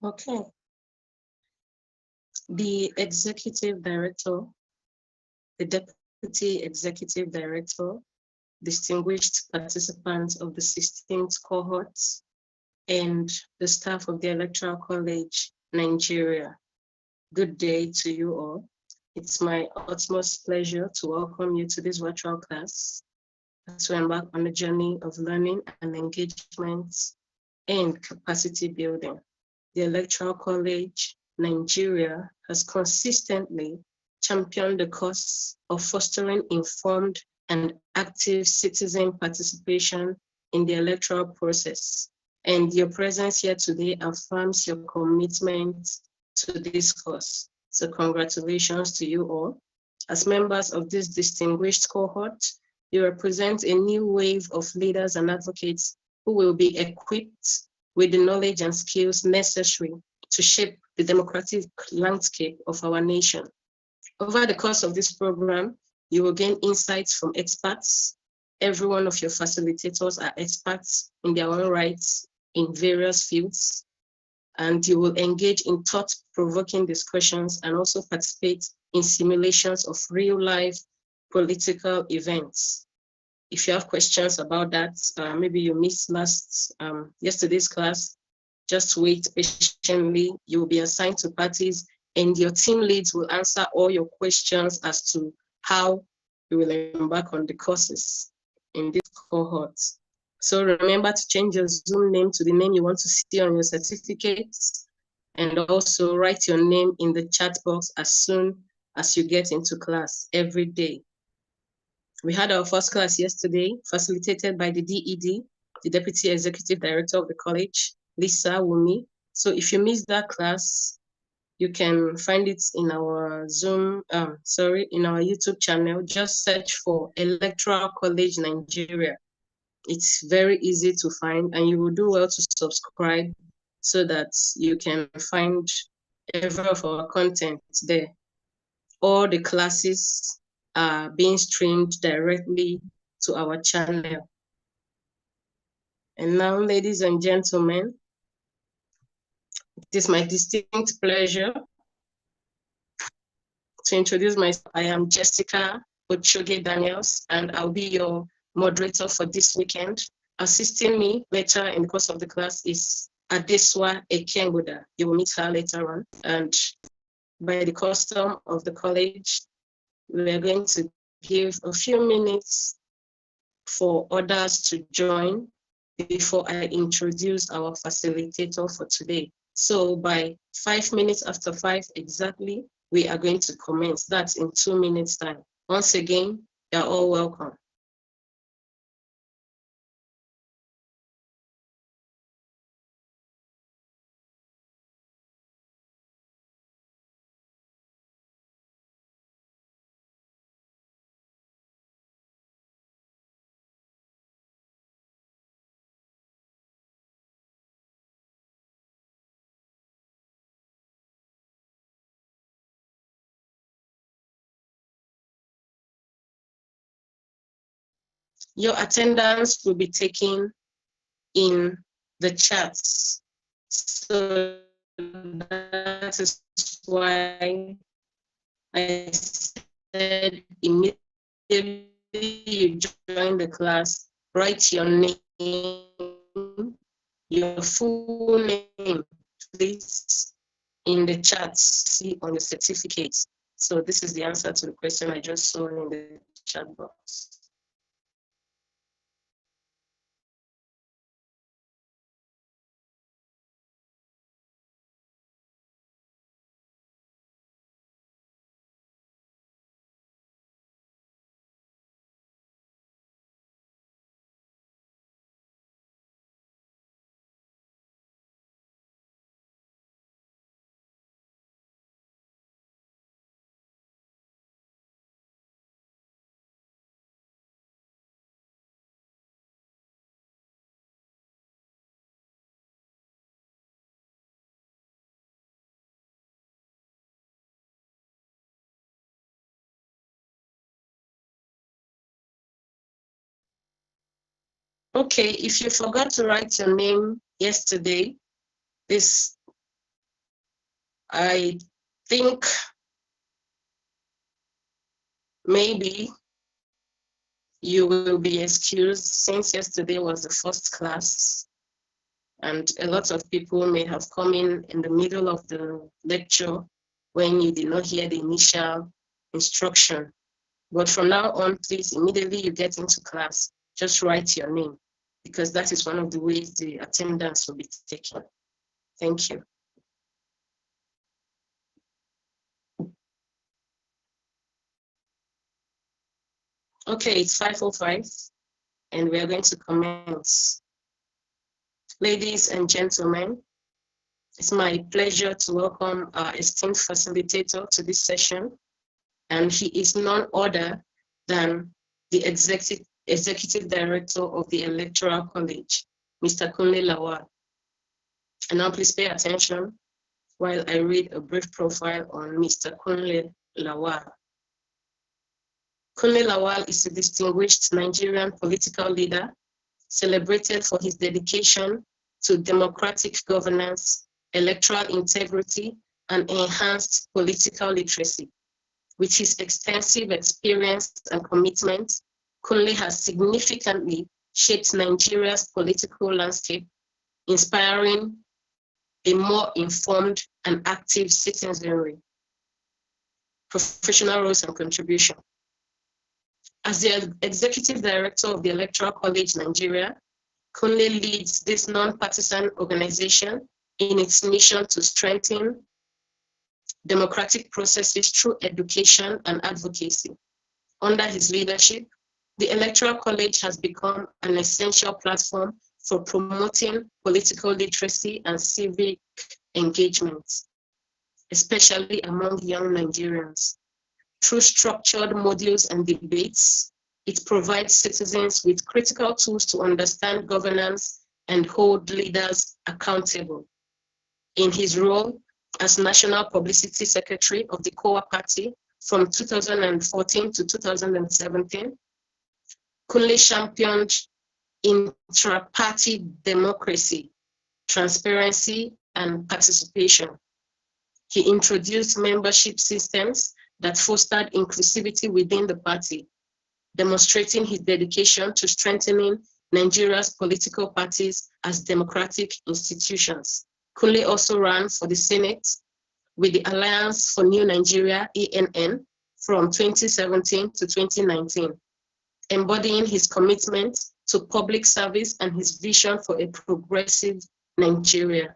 Okay. The Executive Director, the Deputy Executive Director, distinguished participants of the 16th cohort, and the staff of the Electoral College, Nigeria. Good day to you all. It's my utmost pleasure to welcome you to this virtual class as we embark on a journey of learning and engagement and capacity building. The Electoral College, Nigeria has consistently championed the cause of fostering informed and active citizen participation in the electoral process. And your presence here today affirms your commitment to this cause. So congratulations to you all. As members of this distinguished cohort, you represent a new wave of leaders and advocates who will be equipped with the knowledge and skills necessary to shape the democratic landscape of our nation. Over the course of this program, you will gain insights from experts. Every one of your facilitators are experts in their own rights in various fields, and you will engage in thought-provoking discussions and also participate in simulations of real-life political events. If you have questions about that, maybe you missed yesterday's class, just wait patiently. You will be assigned to parties and your team leads will answer all your questions as to how you will embark on the courses in this cohort. So remember to change your Zoom name to the name you want to see on your certificates, and also write your name in the chat box as soon as you get into class every day. We had our first class yesterday, facilitated by the DED, the Deputy Executive Director of the college, Lisa Wumi. So if you missed that class, you can find it in our in our YouTube channel. Just search for Electoral College Nigeria. It's very easy to find, and you will do well to subscribe so that you can find every of our content there. All the classes are being streamed directly to our channel. And now, ladies and gentlemen, it is my distinct pleasure to introduce myself. I am Jessica Ochoge Daniels, and I'll be your moderator for this weekend. Assisting me later in the course of the class is Adeswa Ekenguda. You will meet her later on. And by the custom of the college, we are going to give a few minutes for others to join before I introduce our facilitator for today. So by 5 minutes after 5 exactly, we are going to commence. That's in 2 minutes time. Once again, you're all welcome. Your attendance will be taken in the chats. So that is why I said immediately you join the class, write your name, your full name, please, in the chats, see on the certificates. So this is the answer to the question I just saw in the chat box. Okay, if you forgot to write your name yesterday, this I think maybe you will be excused since yesterday was the first class and a lot of people may have come in the middle of the lecture when you did not hear the initial instruction. But from now on, please, immediately you get into class, just write your name because that is one of the ways the attendance will be taken. Thank you. Okay, it's 5:05 and we are going to commence. Ladies and gentlemen, it's my pleasure to welcome our esteemed facilitator to this session, and he is none other than the Executive Director of the Electoral College, Mr. Kunle Lawal. And now please pay attention while I read a brief profile on Mr. Kunle Lawal. Kunle Lawal is a distinguished Nigerian political leader celebrated for his dedication to democratic governance, electoral integrity, and enhanced political literacy. With his extensive experience and commitment, Kunle has significantly shaped Nigeria's political landscape, inspiring a more informed and active citizenry. Professional roles and contribution. As the Executive Director of the Electoral College Nigeria, Kunle leads this non-partisan organization in its mission to strengthen democratic processes through education and advocacy. Under his leadership, the Electoral College has become an essential platform for promoting political literacy and civic engagement, especially among young Nigerians. Through structured modules and debates, it provides citizens with critical tools to understand governance and hold leaders accountable. In his role as National Publicity Secretary of the COA Party from 2014 to 2017, Kunle championed intra-party democracy, transparency, and participation. He introduced membership systems that fostered inclusivity within the party, demonstrating his dedication to strengthening Nigeria's political parties as democratic institutions. Kunle also ran for the Senate with the Alliance for New Nigeria, ANN, from 2017 to 2019, embodying his commitment to public service and his vision for a progressive Nigeria.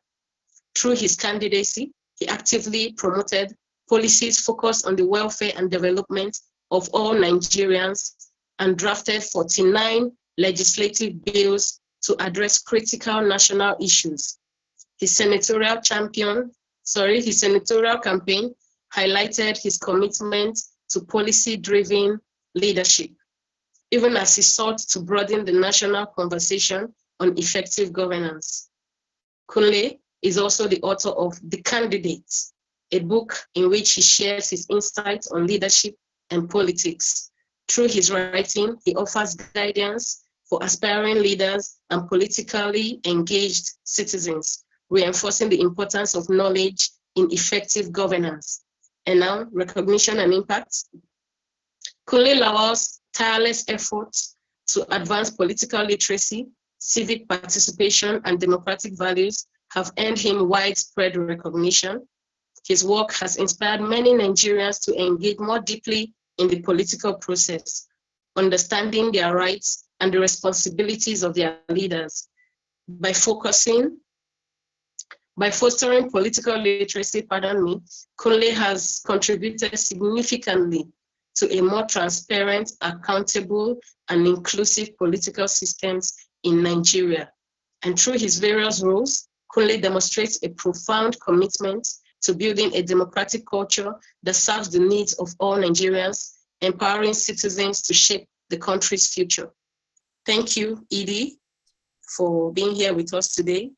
Through his candidacy, he actively promoted policies focused on the welfare and development of all Nigerians and drafted 49 legislative bills to address critical national issues. His senatorial campaign highlighted his commitment to policy-driven leadership, even as he sought to broaden the national conversation on effective governance. Kunle is also the author of The Candidates, a book in which he shares his insights on leadership and politics. Through his writing, he offers guidance for aspiring leaders and politically engaged citizens, reinforcing the importance of knowledge in effective governance. And now, recognition and impact. Kunle Lawal's tireless efforts to advance political literacy, civic participation, and democratic values have earned him widespread recognition. His work has inspired many Nigerians to engage more deeply in the political process, understanding their rights and the responsibilities of their leaders. By fostering political literacy, Kunle has contributed significantly to a more transparent, accountable, and inclusive political systems in Nigeria. And through his various roles, Kunle demonstrates a profound commitment to building a democratic culture that serves the needs of all Nigerians, empowering citizens to shape the country's future. Thank you, Edie, for being here with us today.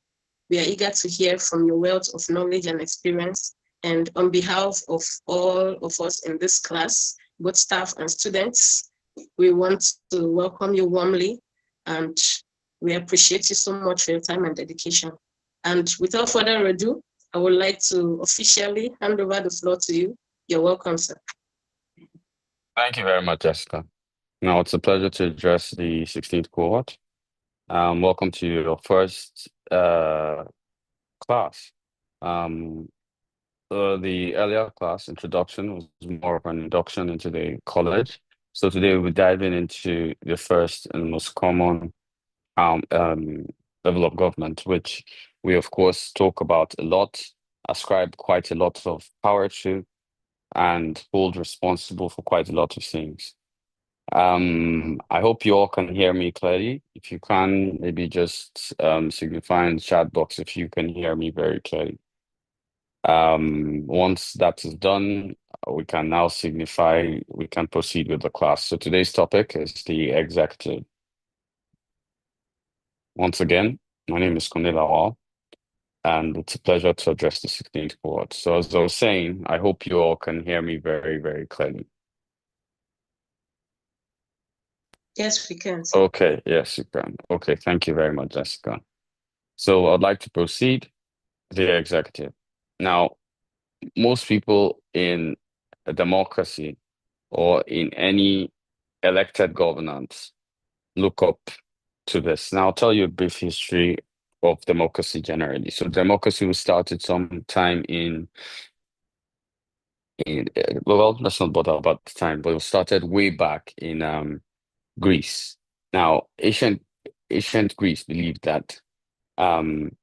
We are eager to hear from your wealth of knowledge and experience. And on behalf of all of us in this class, both staff and students, we want to welcome you warmly, and we appreciate you so much for your time and dedication. And without further ado, I would like to officially hand over the floor to you. You're welcome, sir. Thank you very much, Jessica. Now, it's a pleasure to address the 16th cohort. Welcome to your first class. The earlier class, introduction, was more of an induction into the college. So today we'll be diving into the first and most common um, um, level of government, which we, of course, talk about a lot, ascribe quite a lot of power to, and hold responsible for quite a lot of things. I hope you all can hear me clearly. If you can, maybe just signify in the chat box if you can hear me very clearly. Once that is done, we can now signify we can proceed with the class. So today's topic is the executive. Once again, my name is Kunle Lawal, and it's a pleasure to address the 16th cohort. So as I was saying, I hope you all can hear me very, very clearly. Yes, we can. Okay, yes, you can. Okay, thank you very much, Jessica. So I'd like to proceed the executive. Now, most people in a democracy or in any elected governance look up to this. Now, I'll tell you a brief history of democracy generally. So democracy was started sometime well, let's not bother about the time, but it was started way back in Greece. Now, ancient Greece believed that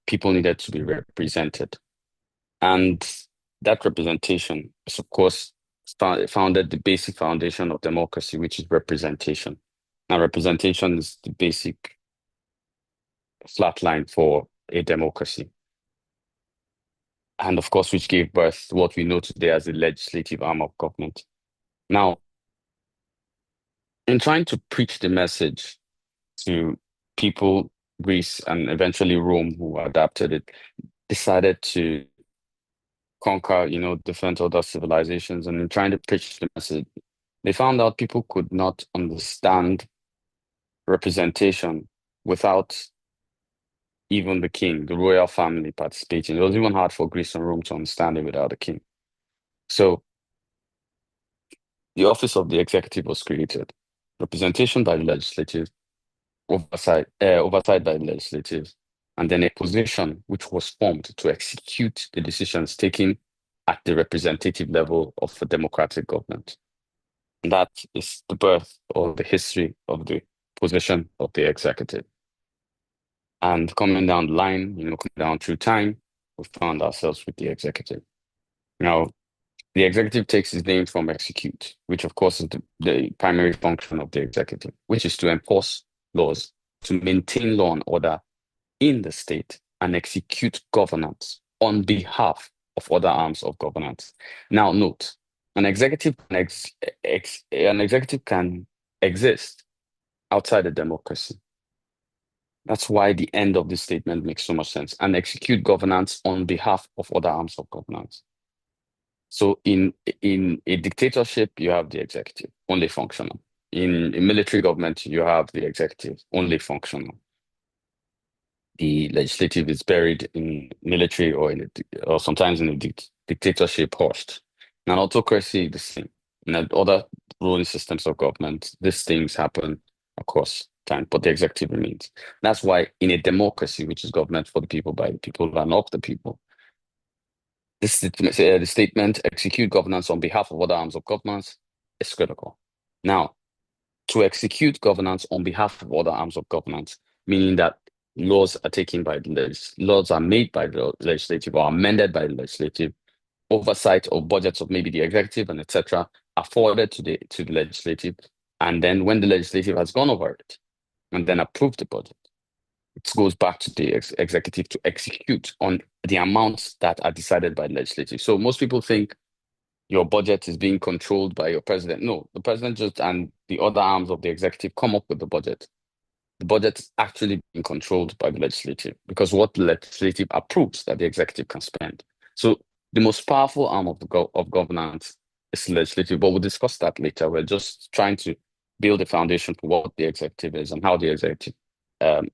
people needed to be represented. And that representation is, of course, founded the basic foundation of democracy, which is representation. Now, representation is the basic flat line for a democracy. And of course, which gave birth to what we know today as the legislative arm of government. Now, in trying to preach the message to people, Greece, and eventually Rome, who adapted it, decided to conquer, different other civilizations. And in trying to preach the message, they found out people could not understand representation without even the king, the royal family participating. It was even hard for Greece and Rome to understand it without the king. So the office of the executive was created. Representation by the legislative, oversight by the legislative, and then a position which was formed to execute the decisions taken at the representative level of a democratic government. And that is the birth or the history of the position of the executive. And coming down the line, coming down through time, we found ourselves with the executive. Now, the executive takes its name from execute, which of course is the primary function of the executive, which is to enforce laws, to maintain law and order in the state and execute governance on behalf of other arms of governance. Now, note, an executive can exist outside a democracy. That's why the end of this statement makes so much sense. And execute governance on behalf of other arms of governance. So in a dictatorship, you have the executive, only functional. In a military government, you have the executive, only functional. The legislative is buried in military or sometimes in a dictatorship host. Now, autocracy, the same. In other ruling systems of government, these things happen across time, but the executive remains. That's why in a democracy, which is government for the people, by the people, and of the people, the statement, execute governance on behalf of other arms of governance, is critical. Now, to execute governance on behalf of other arms of governance, meaning that laws are made by the legislative or amended by the legislative, oversight of budgets of maybe the executive and etc. are forwarded to the legislative, and then when the legislative has gone over it and then approved the budget, it goes back to the executive to execute on the amounts that are decided by the legislative. So most people think your budget is being controlled by your president. No, the president and the other arms of the executive come up with the budget. The budget is actually being controlled by the legislative because what the legislative approves that the executive can spend. So the most powerful arm of governance is the legislative, but we'll discuss that later. We're just trying to build a foundation for what the executive is and how the executive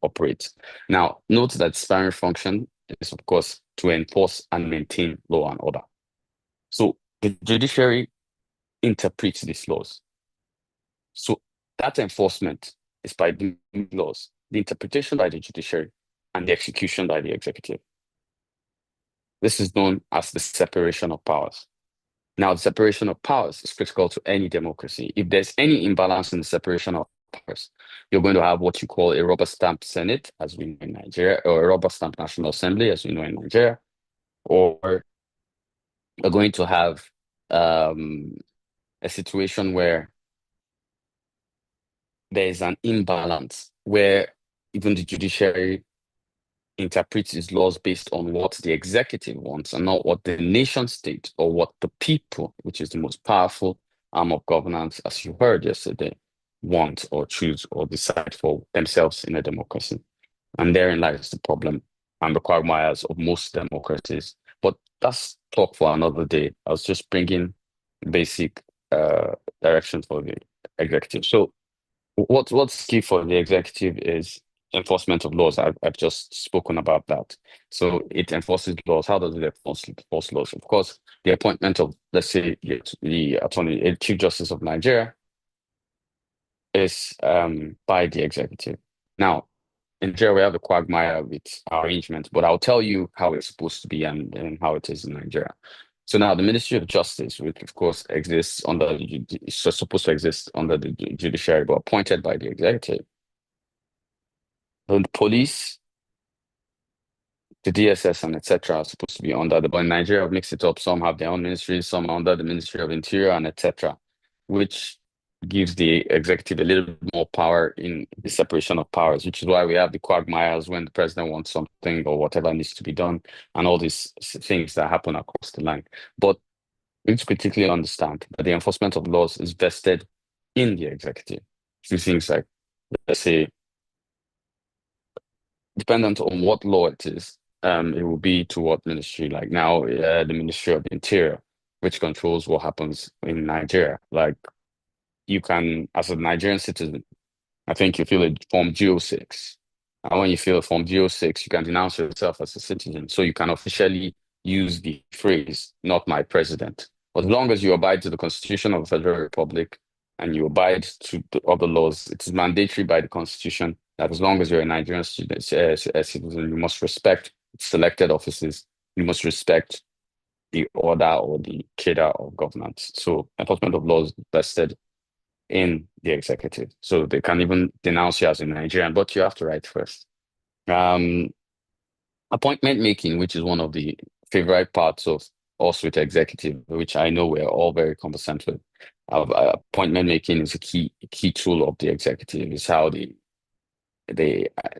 operates. Now, note that its primary function is, of course, to enforce and maintain law and order. So the judiciary interprets these laws. So that enforcement is by the laws, the interpretation by the judiciary, and the execution by the executive. This is known as the separation of powers. Now, the separation of powers is critical to any democracy. If there's any imbalance in the separation of powers, you're going to have what you call a rubber stamp Senate, as we know in Nigeria, or a rubber stamp National Assembly, as we know in Nigeria, or you're going to have a situation where there is an imbalance, where even the judiciary interprets its laws based on what the executive wants and not what the nation state or what the people, which is the most powerful arm of governance, as you heard yesterday, want or choose or decide for themselves in a democracy. And therein lies the problem and the quagmires of most democracies. But that's talk for another day. I was just bringing basic direction for the executive. So what's key for the executive is enforcement of laws. I've just spoken about that. So it enforces laws. How does it enforce laws? Of course, the appointment of, let's say, the Chief Justice of Nigeria is by the executive. Now, in Nigeria, we have a quagmire with arrangements, but I'll tell you how it's supposed to be and how it is in Nigeria. So now the Ministry of Justice, which of course exists under is supposed to exist under the judiciary, but appointed by the executive. The police, the DSS, and etc. are supposed to be under but in Nigeria, I've mixed it up. Some have their own ministries, some are under the Ministry of Interior, and etc., which gives the executive a little bit more power in the separation of powers, which is why we have the quagmires when the president wants something or whatever needs to be done, and all these things that happen across the line. But we need to particularly understand that the enforcement of laws is vested in the executive through things like, let's say, dependent on what law it is, it will be to what ministry. Like now, the Ministry of the Interior, which controls what happens in Nigeria. Like you can, as a Nigerian citizen, I think you fill a Form GO6. And when you fill a Form GO6, you can denounce yourself as a citizen. So you can officially use the phrase, not my president. But as long as you abide to the Constitution of the Federal Republic and you abide to the other laws, it is mandatory by the Constitution that as long as you're a Nigerian citizen, you must respect selected offices. You must respect the order or the cadre of governance. So enforcement of laws vested in the executive. So they can even denounce you as a Nigerian, but you have to write first. Appointment making, which is one of the favorite parts of us with executive, which I know we're all very conversant with. Appointment making is a key tool of the executive. It's how they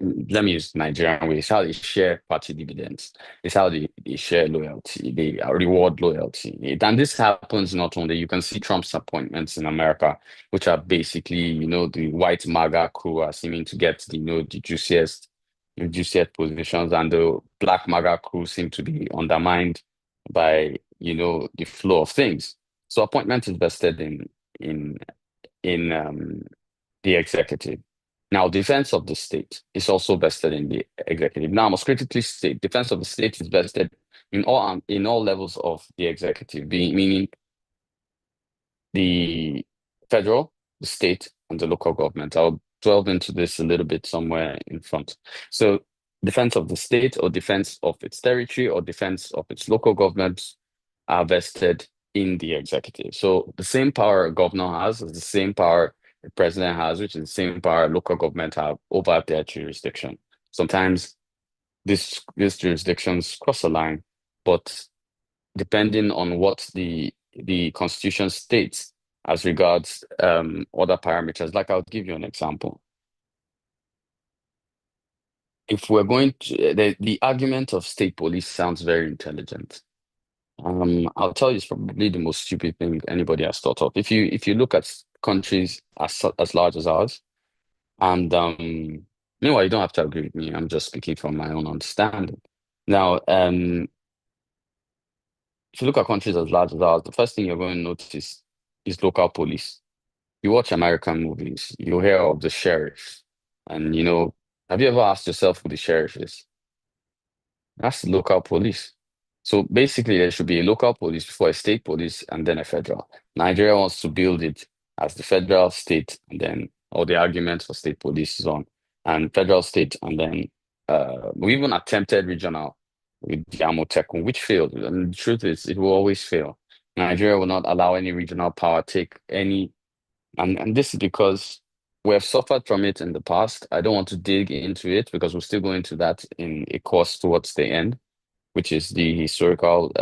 let me use Nigerian way. It's how they share party dividends. It's how they share loyalty. They reward loyalty. And this happens not only, you can see Trump's appointments in America, which are basically, the white MAGA crew are seeming to get the juiciest positions, and the black MAGA crew seem to be undermined by, the flow of things. So appointment is vested in the executive. Now, defense of the state is also vested in the executive. Now, I must critically state, defense of the state is vested in all levels of the executive, meaning the federal, the state, and the local government. I'll delve into this a little bit somewhere in front. So, defense of the state or defense of its territory or defense of its local governments are vested in the executive. So, the same power a governor has is the same power the president has, which is the same power local government have over their jurisdiction. Sometimes these jurisdictions cross a line, but depending on what the constitution states as regards other parameters, like I'll give you an example. If we're going to the argument of state police sounds very intelligent. I'll tell you, it's probably the most stupid thing anybody has thought of. If you look at countries as large as ours, and meanwhile, you don't have to agree with me. I'm just speaking from my own understanding. Now, if you look at countries as large as ours, the first thing you're going to notice is local police. You watch American movies, you hear of the sheriff, and have you ever asked yourself who the sheriff is? That's the local police. So basically, there should be a local police before a state police and then a federal. Nigeria wants to build it as the federal state, and then all the arguments for state police is on, and federal state, and then we even attempted regional with the Amotekun, which failed. And the truth is, it will always fail. Nigeria will not allow any regional power take any, and this is because we have suffered from it in the past. I don't want to dig into it because we're still going to that in a course towards the end, which is the historical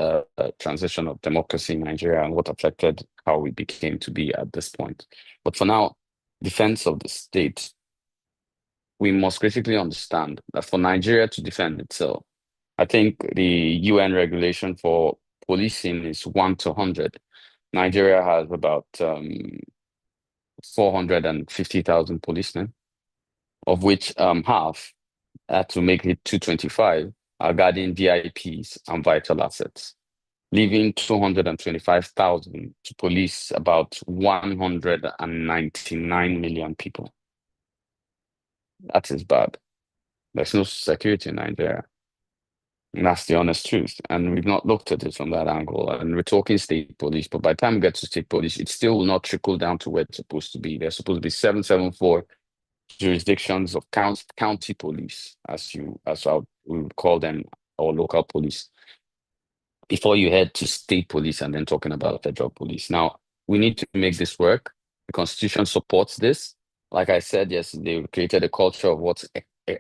transition of democracy in Nigeria and what affected how we became to be at this point. But for now, defense of the state, we must critically understand that for Nigeria to defend itself, I think the UN regulation for policing is 1 to 100. Nigeria has about 450,000 policemen, of which half, to make it 225, are guarding VIPs and vital assets, leaving 225,000 to police about 199 million people. That is bad. There's no security in Nigeria. And that's the honest truth. And we've not looked at it from that angle. And we're talking state police, but by the time we get to state police, it still will not trickle down to where it's supposed to be. There's supposed to be 774 jurisdictions of county police, as we would call them, or local police, before you head to state police and then talking about federal police. Now, we need to make this work. The Constitution supports this. Like I said, yes, they created a culture of what's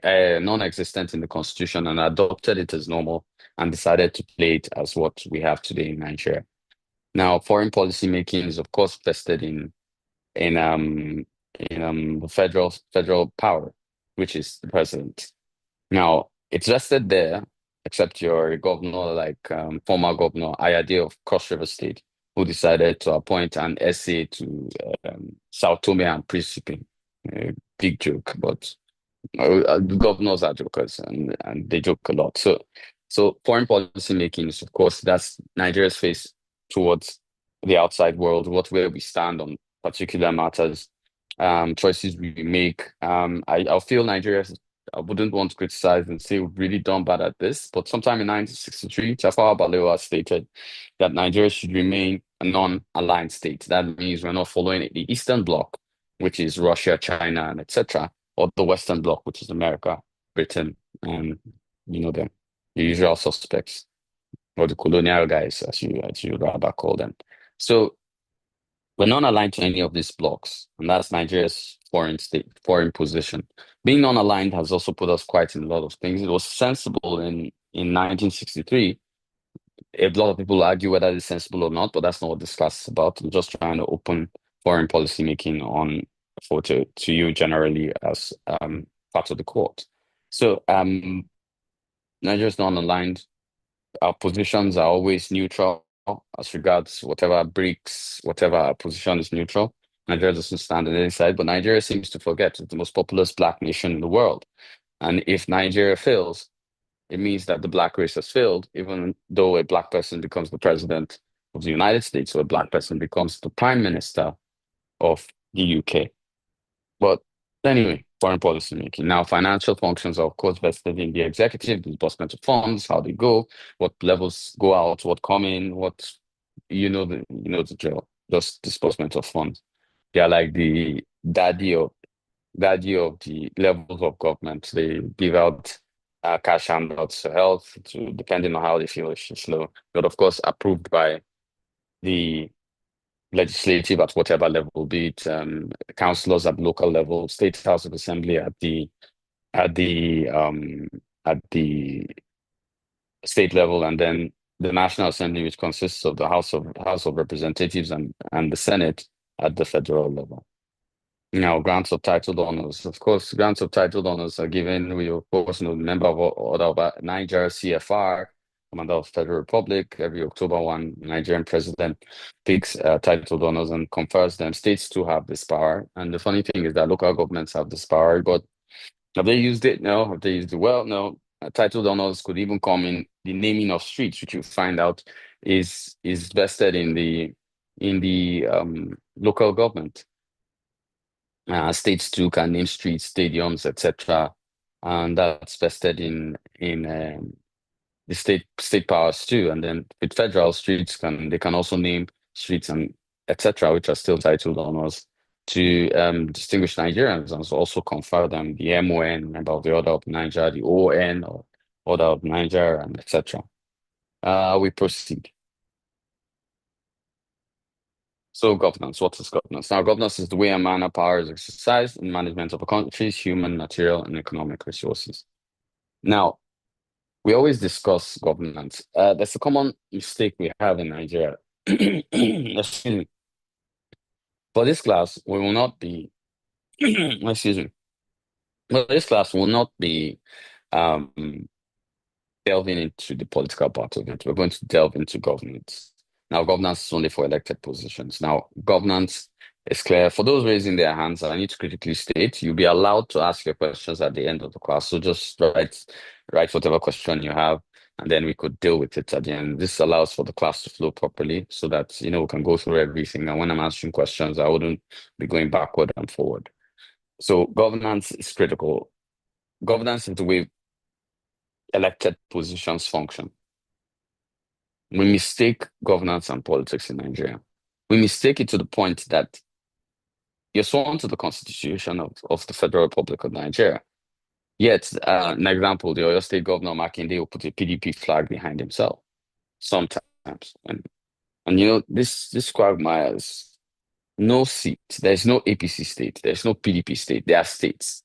non-existent in the Constitution and adopted it as normal and decided to play it as what we have today in Nigeria. Now, foreign policy making is, of course, vested in the federal power, which is the president. Now, it's vested there, except you're a governor like former governor Ayade of Cross River State, who decided to appoint an SA to Sao Tome and Principe. Big joke, but governors are jokers and they joke a lot. So foreign policy making is, of course, that's Nigeria's face towards the outside world, where we stand on particular matters, choices we make. I feel Nigeria, I wouldn't want to criticize and say we've really done bad at this, but sometime in 1963, Tafawa Balewa stated that Nigeria should remain a non-aligned state. That means we're not following the Eastern Bloc, which is Russia, China, and etc., or the Western Bloc, which is America, Britain, and the usual suspects, or the colonial guys, as you rather call them. So we're not aligned to any of these blocks, and that's Nigeria's foreign position. Being non-aligned has also put us quite in a lot of things. It was sensible in 1963. A lot of people argue whether it's sensible or not, but that's not what this class is about. I'm just trying to open foreign policy making to you generally as part of the court. So Nigeria's non-aligned. Our positions are always neutral as regards whatever BRICS, whatever our position is neutral. Nigeria doesn't stand on any side, but Nigeria seems to forget it's the most populous Black nation in the world. And if Nigeria fails, it means that the Black race has failed, even though a Black person becomes the president of the United States or a Black person becomes the prime minister of the UK. But anyway, foreign policy making. Now, financial functions are, of course, vested in the executive, the disbursement of funds, how they go, what levels go out, what come in, the drill, just disbursement of funds. They are like the daddy of the levels of government. They give out cash handouts to health, depending on how they feel it's slow, but of course approved by the legislative at whatever level, be it councillors at local level, state house of assembly at the state level, and then the National Assembly, which consists of the House of Representatives and the Senate at the federal level. Now, grants of titled honors. Of course, grants of titled honors are given. We, of course, know the member of Order of Niger, CFR, Commander of the Federal Republic. Every October 1, Nigerian president picks titled honors and confers them. States too have this power. And the funny thing is that local governments have this power, but have they used it? No. Have they used it well? No. Titled honors could even come in the naming of streets, which you find out is vested in the local government. States too can name streets, stadiums, etc., and that's vested in the state powers too. And then with federal streets, they can also name streets and etc., which are still titled honors to distinguish Nigerians and also confer them the MON, member of the Order of Niger, the ON, or Order of Niger, and etc. We proceed. So governance, what is governance? Now, governance is the way and manner power is exercised in management of a country's human, material, and economic resources. Now, we always discuss governance. There's a common mistake we have in Nigeria. Excuse me. For this class, we will not be, excuse me. For this class, we will not be um, delving into the political part of it. We're going to delve into governance. Now, governance is only for elected positions. Now, governance is clear. For those raising their hands, I need to critically state, you'll be allowed to ask your questions at the end of the class. So just write whatever question you have, and then we could deal with it at the end. This allows for the class to flow properly so that, we can go through everything. And when I'm answering questions, I wouldn't be going backward and forward. So governance is critical. Governance is the way elected positions function. We mistake governance and politics in Nigeria. We mistake it to the point that you're sworn to the Constitution of the Federal Republic of Nigeria. Yet, an example, the Oyo State Governor Makinde will put a PDP flag behind himself sometimes. And this quagmires no seat. There's no APC state. There's no PDP state. They are states.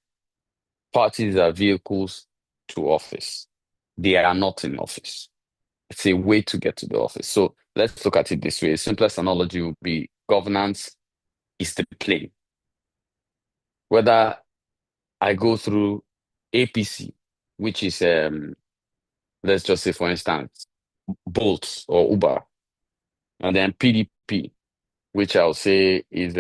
Parties are vehicles to office. They are not in office. It's a way to get to the office. So let's look at it this way. The simplest analogy would be governance is the plane. Whether I go through APC, which is, let's just say, for instance, Bolt or Uber, and then PDP, which I'll say is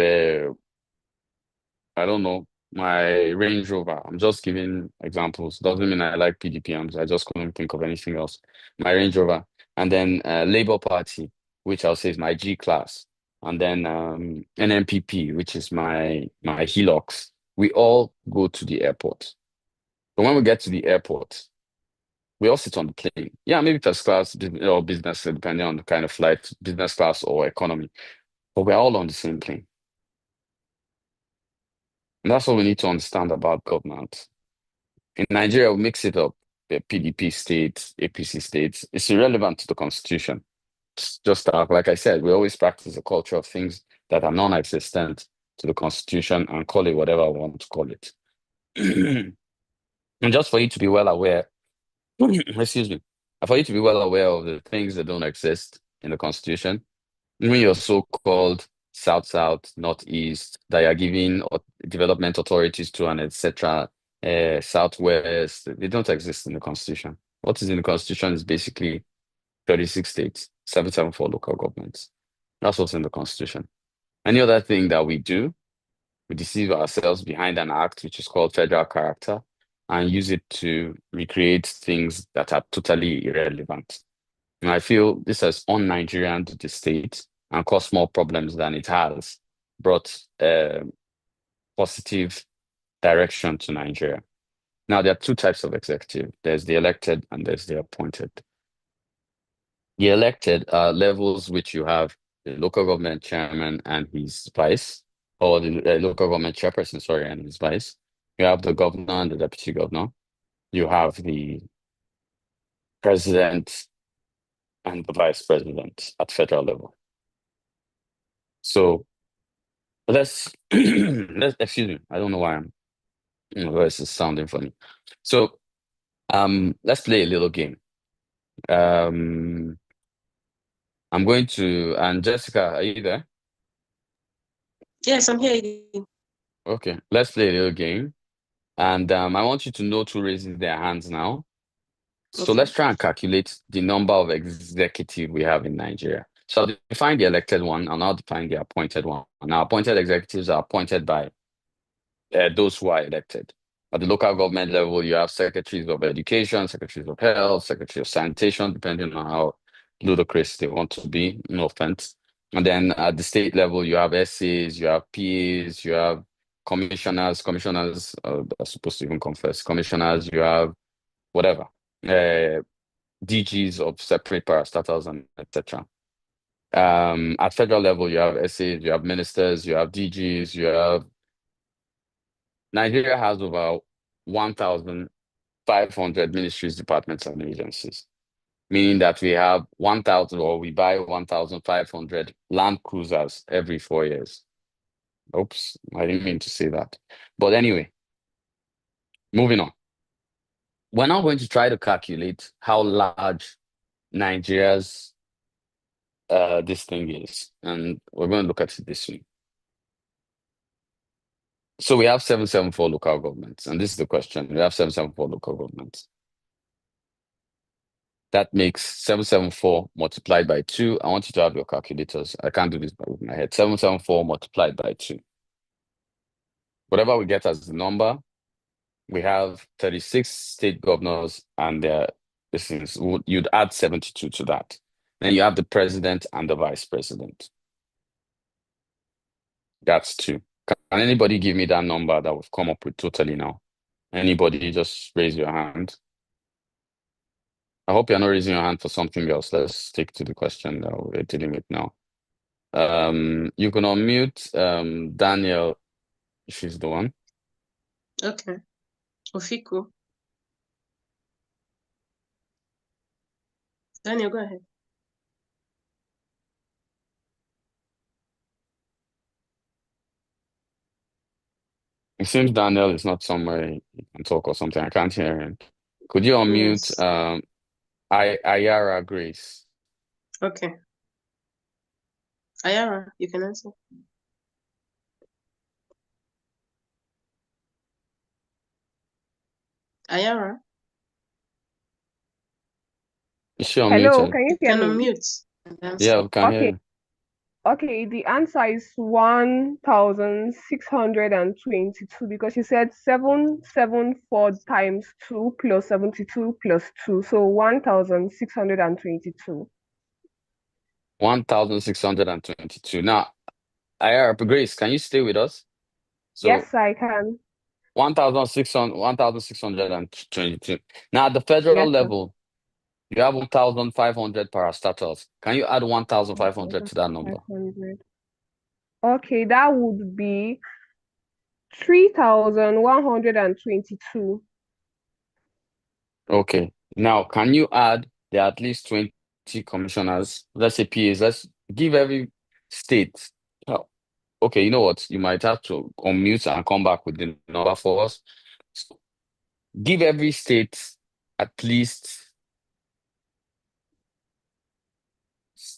I don't know, my Range Rover. I'm just giving examples. Doesn't mean I like PDP. I just couldn't think of anything else. My Range Rover. And then Labour Party, which I'll say is my G class. And then NMPP, which is my Hilux. We all go to the airport. But when we get to the airport, we all sit on the plane. Yeah, maybe first class or business, depending on the kind of flight, business class or economy. But we're all on the same plane. And that's what we need to understand about governance. In Nigeria, we mix it up. The PDP states, APC states. It's irrelevant to the constitution. It's just like I said, we always practice a culture of things that are non-existent to the constitution and call it whatever we want to call it. And just for you to be well aware, excuse me, for you to be well aware of the things that don't exist in the constitution, even your so-called South-South, Northeast, that you're giving development authorities to and etc., Southwest, they don't exist in the Constitution. What is in the Constitution is basically 36 states, 774 local governments. That's what's in the Constitution. Any other thing that we do, we deceive ourselves behind an act which is called federal character and use it to recreate things that are totally irrelevant. And I feel this has un-Nigerian to the state and caused more problems than it has brought positive direction to Nigeria. Now, there are two types of executive. There's the elected and there's the appointed. The elected are levels which you have the local government chairman and his vice, or the local government chairperson, sorry, and his vice. You have the governor and the deputy governor. You have the president and the vice president at federal level. So let's excuse me, I don't know why my voice is sounding funny. So let's play a little game. I'm going to, and Jessica, are you there? Yes, I'm here. Okay, let's play a little game. And I want you to know who raises their hands now. So Okay. let's try and calculate the number of executive we have in Nigeria. So I'll define the elected one, and I'll define the appointed one. Now, appointed executives are appointed by those who are elected. At the local government level, you have secretaries of education, secretaries of health, secretary of sanitation, depending on how ludicrous they want to be, no offense. And then at the state level, you have SAs, you have PAs, you have commissioners are supposed to even confess, commissioners, you have whatever. DGs of separate parastatals and etc. At federal level, you have SAs, you have ministers, you have DGs, you have Nigeria has over 1,500 ministries, departments, and agencies, meaning that we have 1,000 or we buy 1,500 Land Cruisers every 4 years. Oops, I didn't mean to say that. But anyway, moving on. We're now going to try to calculate how large Nigeria's this thing is, and we're going to look at it this way. So we have 774 local governments, and this is the question. We have 774 local governments. That makes 774 multiplied by 2. I want you to have your calculators. I can't do this with my head. 774 multiplied by 2. Whatever we get as the number, we have 36 state governors and their things. You'd add 72 to that. Then you have the president and the vice president. That's 2. Can anybody give me that number that we've come up with totally now? Anybody, just raise your hand. I hope you're not raising your hand for something else. Let's stick to the question that we're dealing with now. You can unmute Daniel if he's the one. Okay. Ofiku. Daniel, go ahead. It seems Daniel is not somewhere he can talk or something. I can't hear him. Could you unmute Yes. Ayara Grace? Okay. Ayara, you can answer. Ayara, Is she Hello, unmuted? can you you hear can me? unmute and answer. Yeah, we can hear Okay, you. okay. The answer is 1,622 because you said 774 times 2 plus 72 plus 2. So 1,622. 1,622. Now, Ayara Grace, can you stay with us? So Yes, I can. 1,622. Now, at the federal Yes, sir. level, you have 1,500 parastatals. Can you add 1,500 to that number? 500. Okay, that would be 3,122. Okay. Now, can you add the at least 20 commissioners? Let's say PAs. Let's give every state. Oh, okay, you know what? You might have to unmute and come back with the number for us. So give every state at least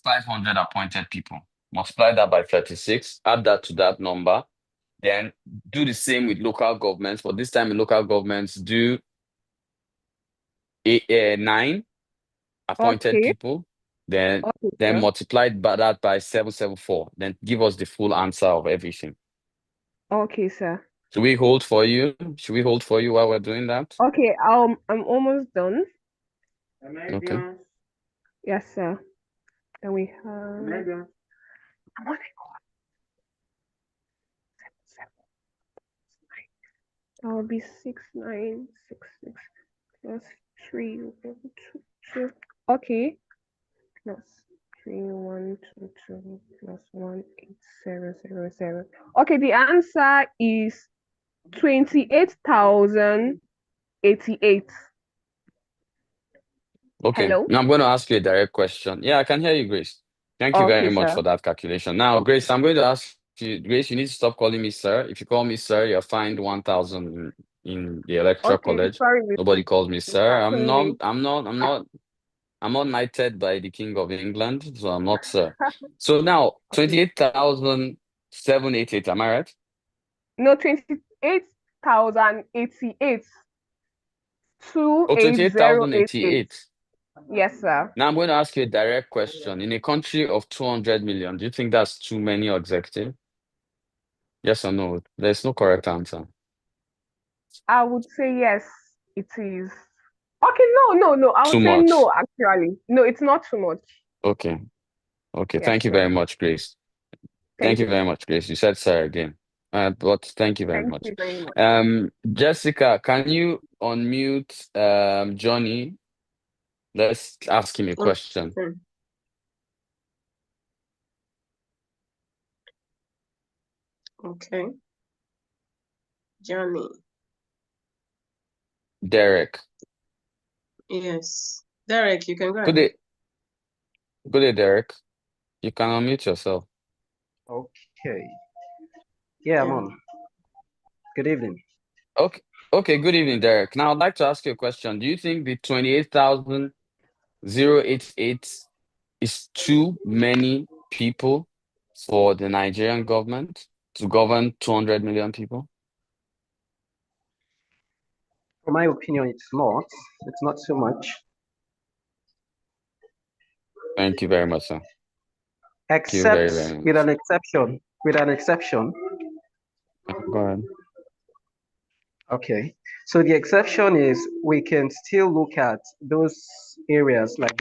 500 appointed people. Multiply that by 36, add that to that number. Then do the same with local governments. But this time in local governments, do 9 appointed Okay, people. Then okay, sir. multiply that by 774. Then give us the full answer of everything. Okay, sir. Should we hold for you? Should we hold for you while we're doing that? Okay, I'm almost done. Okay. Yes, sir. Then we have. That will be 6,966 plus 3,122. Okay. Plus 3,122 plus 1,8,0,0,0. Okay, the answer is 28,088. Okay. Hello? Now I'm going to ask you a direct question. Yeah, I can hear you, Grace. Thank you very Okay, much sir. for that calculation. Now, Grace, I'm going to ask you, Grace, you need to stop calling me sir. If you call me sir, you're fined 1,000 in the electoral Okay, college. sorry, Nobody calls me sir. Mr. Kunle. I'm not knighted by the King of England, so I'm not sir. So now, Okay. 28,788, am I right? No, 28,088. Oh, 28088. 28,088. Yes, sir. Now I'm going to ask you a direct question. In a country of 200 million, do you think that's too many executive? Yes or no? There's no correct answer. I would say yes, it is. Okay, no. I would Too say much. no, actually. No, it's not too much. Okay. Okay. Yes, Thank you sir. very much, Grace. Thank Thank you you. very much, Grace. You said sir again. But thank you very Thank much. you very much. Jessica, can you unmute Johnny? Let's ask him a question. Okay. Okay. Johnny. Derek. Yes. Derek, you can go Good ahead. day. Good day, Derek. You can unmute yourself. Okay. Yeah, I'm Yeah. on. Good evening. Okay. Okay, good evening, Derek. Now I'd like to ask you a question. Do you think the 28,088 is too many people for the Nigerian government to govern 200 million people? For my opinion, it's not. It's not so much. Thank you very much, sir. Thank you Except very with much. an exception. With an exception. Go ahead. Okay. So the exception is we can still look at those areas like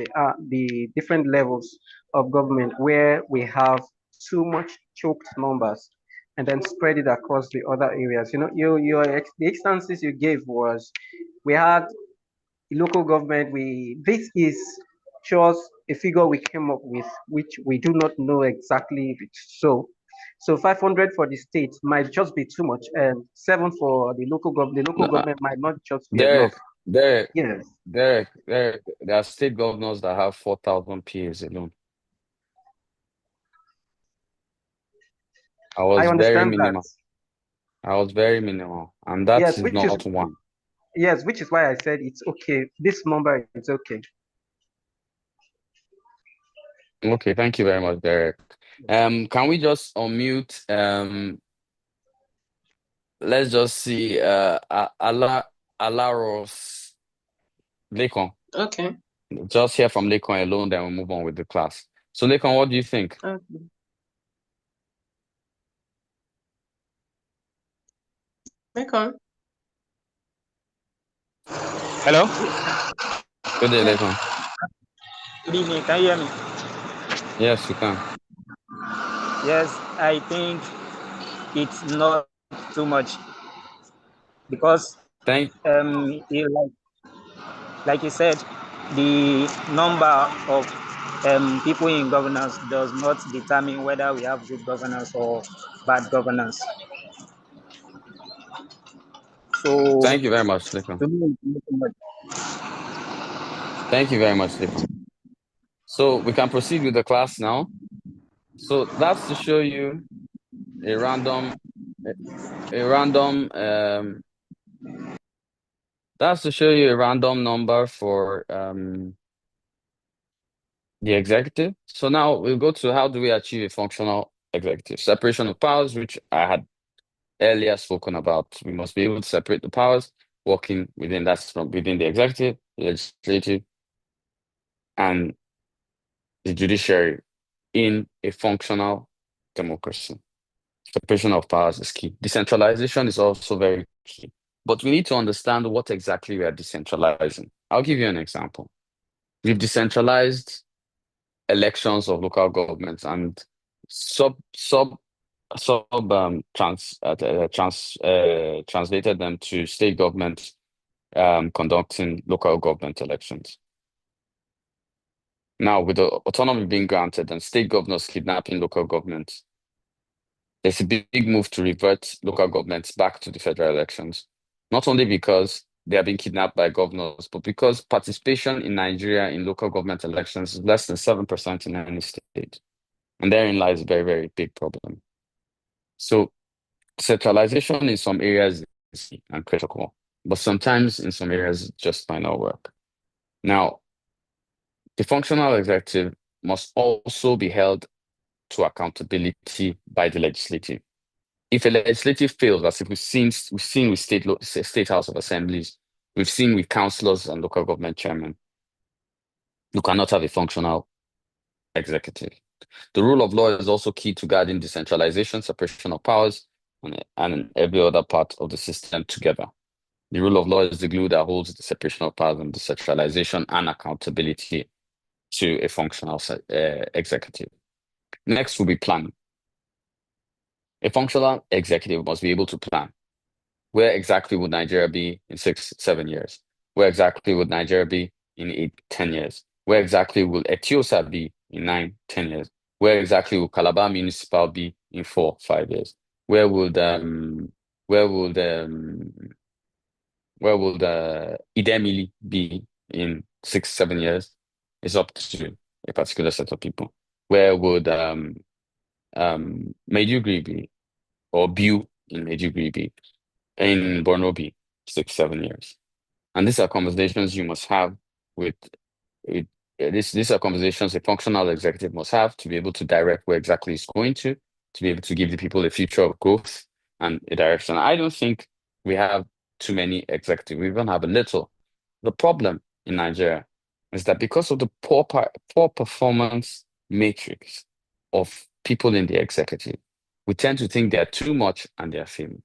the different levels of government where we have too much choked numbers and then spread it across the other areas. You know, the instances you gave was we had local government. This is just a figure we came up with, which we do not know exactly if it's so. So 500 for the state might just be too much, and 7 for the local government. The local No, government might not just be enough. Derek, Derek, Yes, Derek, Derek, there are state governors that have 4,000 PAs alone. I I was very understand that. minimal. I was very minimal, and that Yes, is not one. which is why I said it's okay. This number is okay. Okay, thank you very much, Derek. Can we just unmute? Let's just see. Alaros Lekon. Okay. Just hear from Lekon alone, then we'll move on with the class. So, Lekon, what do you think? Okay. Welcome. Hello? Good day, Yeah. Lekon. Good evening. Can you hear me? Yes, we can. Yes, I think it's not too much because Thank. like you said, the number of people in governance does not determine whether we have good governance or bad governance. So Thank you very much, Lekon. to me, it's not too much. Thank you very much, Lekon. So we can proceed with the class now. So that's to show you a random, a random. That's to show you a random number for the executive. So now we'll go to how do we achieve a functional executive? Separation of powers, which I had earlier spoken about. We must be able to separate the powers working within within the executive, legislative, and the judiciary in a functional democracy. Separation of powers is key. Decentralization is also very key. But we need to understand what exactly we are decentralizing. I'll give you an example. We've decentralized elections of local governments and sub sub translated them to state governments conducting local government elections. Now, with the autonomy being granted and state governors kidnapping local governments, there's a big move to revert local governments back to the federal elections, not only because they are being kidnapped by governors, but because participation in Nigeria in local government elections is less than 7% in any state. And therein lies a very, very big problem. So centralization in some areas is key and critical, but sometimes in some areas it just might not work. Now, the functional executive must also be held to accountability by the legislative. If a legislative fails, as if we've seen with state house of assemblies, we've seen with councillors and local government chairmen, you cannot have a functional executive. The rule of law is also key to guarding decentralization, separation of powers, and every other part of the system together. The rule of law is the glue that holds the separation of powers and decentralization and accountability to a functional executive. Next will be planning. A functional executive must be able to plan. Where exactly would Nigeria be in 6, 7 years? Where exactly would Nigeria be in 10 years? Where exactly will Etiosa be in 9, 10 years? Where exactly will Calabar Municipal be in 4, 5 years? Where would where would Idemili be in 6, 7 years? It's up to a particular set of people. Where would Maiduguri be, or Bu in Maiduguri be, in Borno be 6, 7 years? And these are conversations you must have with these are conversations a functional executive must have to be able to direct where exactly it's going to be able to give the people a future of growth and a direction. I don't think we have too many executives. We even have a little. The problem in Nigeria is that because of the poor performance matrix of people in the executive, we tend to think they're too much and they're failing.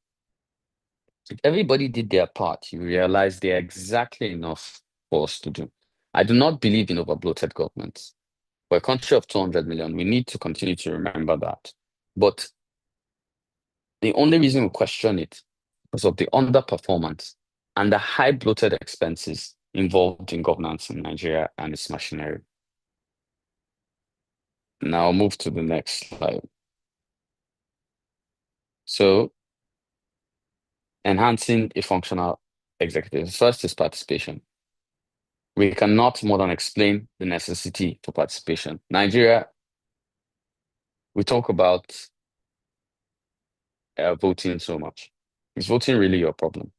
If everybody did their part, you realize they're exactly enough for us to do. I do not believe in overbloated governments. For a country of 200 million, we need to continue to remember that. But the only reason we question it because of the underperformance and the high bloated expenses involved in governance in Nigeria and its machinery. Now I'll move to the next slide. So, enhancing a functional executive. First is participation. We cannot more than explain the necessity for participation. Nigeria, we talk about voting so much. Is voting really your problem?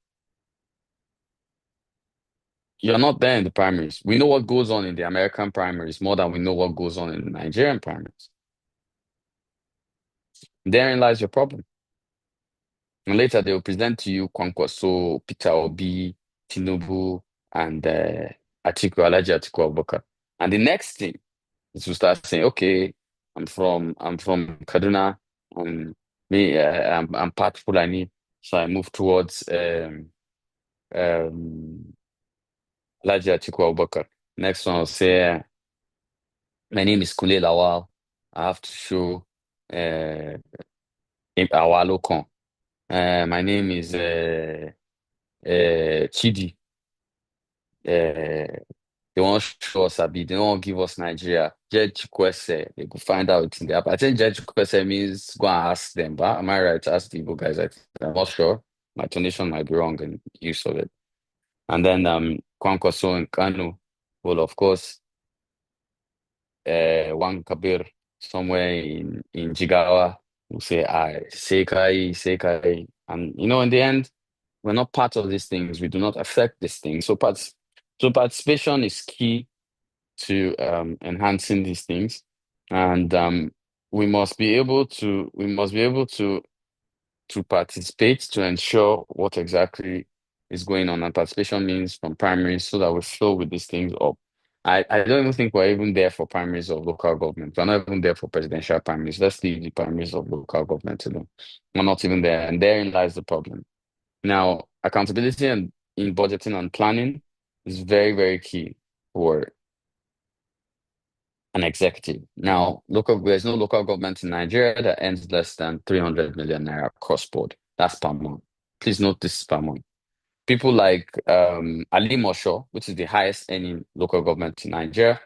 You're not there in the primaries. We know what goes on in the American primaries more than we know what goes on in the Nigerian primaries. Therein lies your problem. And later they will present to you Kwankwaso, Peter Obi, Tinubu, and Atiku, Alhaji Atiku Abubakar. And the next thing is to start saying, okay, I'm from Kaduna, and I'm part Fulani, so I move towards Alhaji Atiku Abubakar. Next one will say, my name is Kule Lawal. I have to show Awalokon. My name is Chidi. They won't show us Abi. They won't give us Nigeria. Judge Kwese, they could find out in there. But I think Judge Kwese means go and ask them. But am I right to ask the Igbo guys? I'm not sure. My tonation might be wrong in use of it. And then Kwankwaso and Kanu will, of course, one Kabir somewhere in Jigawa will say, I Sekai. And in the end, we're not part of these things. We do not affect these things. So participation is key to enhancing these things. And we must be able to participate to ensure what exactly is going on. And participation means from primaries so that we flow with these things up. I don't even think we're even there for primaries of local government. We're not even there for presidential primaries. Let's leave the primaries of local government alone. We're not even there. And therein lies the problem. Now, accountability and in budgeting and planning is very, very key for an executive. Now, there's no local government in Nigeria that earns less than 300 million naira cross board. That's per month. Please note this is per month. People like Ali Mosho, which is the highest earning local government in Nigeria,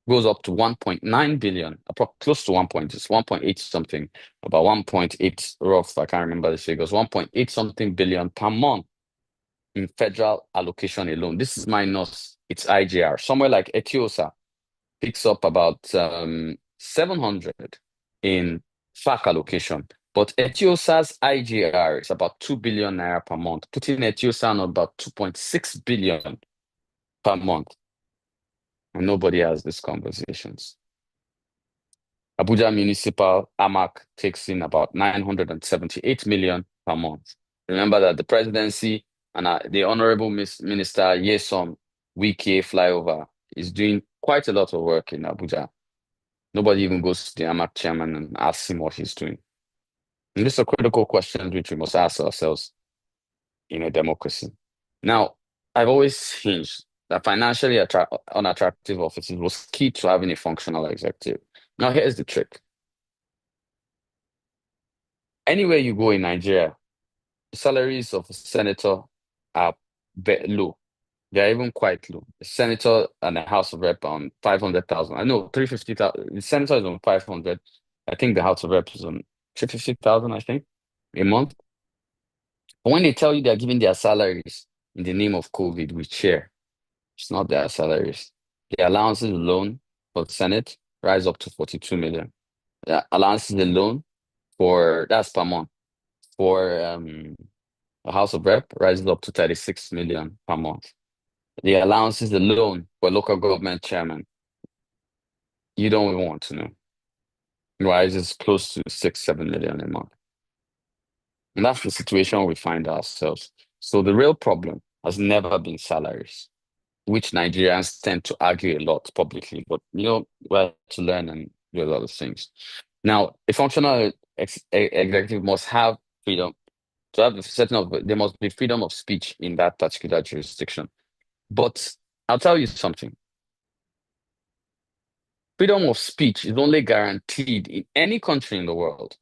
goes up to 1.9 billion, close to 1.8 something, about 1.8 rough, I can't remember the figures, 1.8 something billion per month in federal allocation alone. This is minus its IGR. Somewhere like Etiosa picks up about 700 in FAC allocation. But Etiosa's IGR is about 2 billion naira per month, putting Etiosa on about 2.6 billion per month. And nobody has these conversations. Abuja Municipal AMAC takes in about 978 million per month. Remember that the presidency and the Honorable Minister Yesom Wike flyover is doing quite a lot of work in Abuja. Nobody even goes to the AMAC chairman and asks him what he's doing. And these are critical questions which we must ask ourselves in a democracy. Now, I've always hinged that financially unattractive offices was key to having a functional executive. Now, here's the trick. Anywhere you go in Nigeria, the salaries of a senator are low. They're even quite low. The senator and the House of Rep on 500,000. I know 350,000. The senator is on 500. I think the House of Rep is on 350,000, I think, a month. But when they tell you they're giving their salaries in the name of COVID, we share. It's not their salaries. The allowances alone for the Senate rise up to 42 million. The allowances alone that's per month. For the House of Rep rises up to 36 million per month. The allowances alone for local government chairman, you don't even want to know. Rises close to 6-7 million a month. And that's the situation we find ourselves. So the real problem has never been salaries, which Nigerians tend to argue a lot publicly, but we have to learn and do a lot of things. Now, a functional executive must have freedom to have there must be freedom of speech in that particular jurisdiction. But I'll tell you something. Freedom of speech is only guaranteed in any country in the world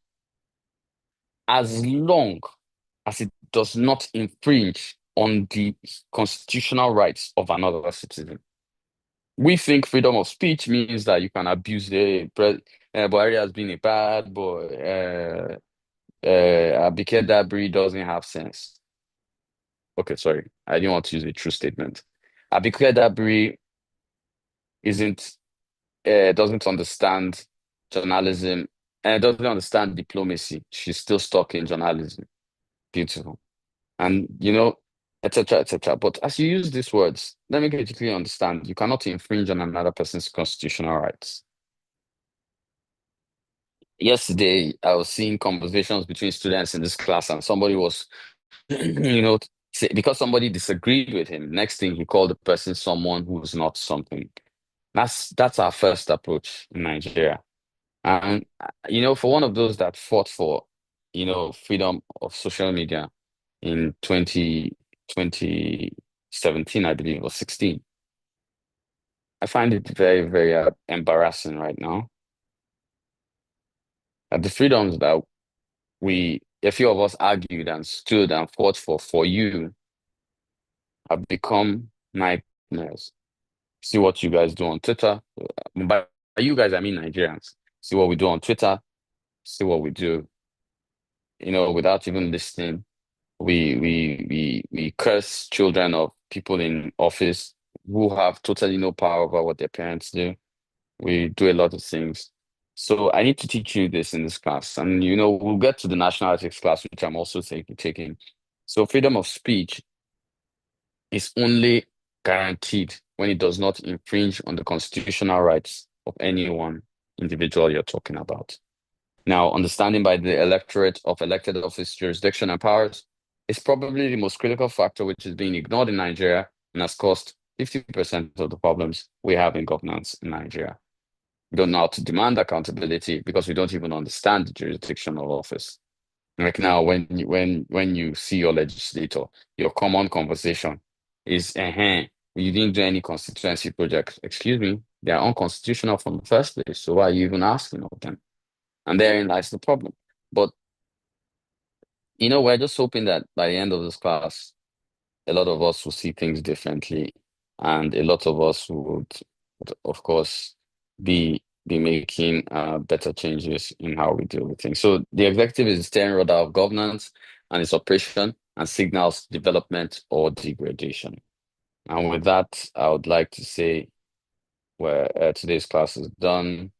as long as it does not infringe on the constitutional rights of another citizen. We think freedom of speech means that you can abuse Buhari has been a bad boy. Abike Dabiri doesn't have sense. Okay, sorry. I didn't want to use a true statement. Abike Dabiri doesn't understand journalism and doesn't understand diplomacy. She's still stuck in journalism. Beautiful. And etc., etc. But as you use these words, let me critically understand, you cannot infringe on another person's constitutional rights. Yesterday, I was seeing conversations between students in this class, and somebody was, because somebody disagreed with him, next thing he called the person someone who's not something. That's our first approach in Nigeria. And for one of those that fought for, freedom of social media in 2017, I believe, or 16, I find it very, very embarrassing right now that the freedoms that a few of us argued and stood and fought for you have become nightmares. See what you guys do on Twitter. By you guys, I mean Nigerians. See what we do on Twitter. See what we do, without even listening. We curse children of people in office who have totally no power over what their parents do. We do a lot of things. So I need to teach you this in this class. And we'll get to the national ethics class, which I'm also taking. So freedom of speech is only guaranteed when it does not infringe on the constitutional rights of any one individual you're talking about. Now, understanding by the electorate of elected office jurisdiction and powers is probably the most critical factor which is being ignored in Nigeria and has caused 50% of the problems we have in governance in Nigeria. We don't know how to demand accountability because we don't even understand the jurisdiction of office. Like now, when you see your legislator, your common conversation is, you didn't do any constituency projects. Excuse me, they are unconstitutional from the first place. So why are you even asking of them? And therein lies the problem. But we're just hoping that by the end of this class, a lot of us will see things differently, and a lot of us would of course, be making better changes in how we deal with things. So the executive is the steering rudder of governance and its operation and signals development or degradation. And with that, I would like to say today's class is done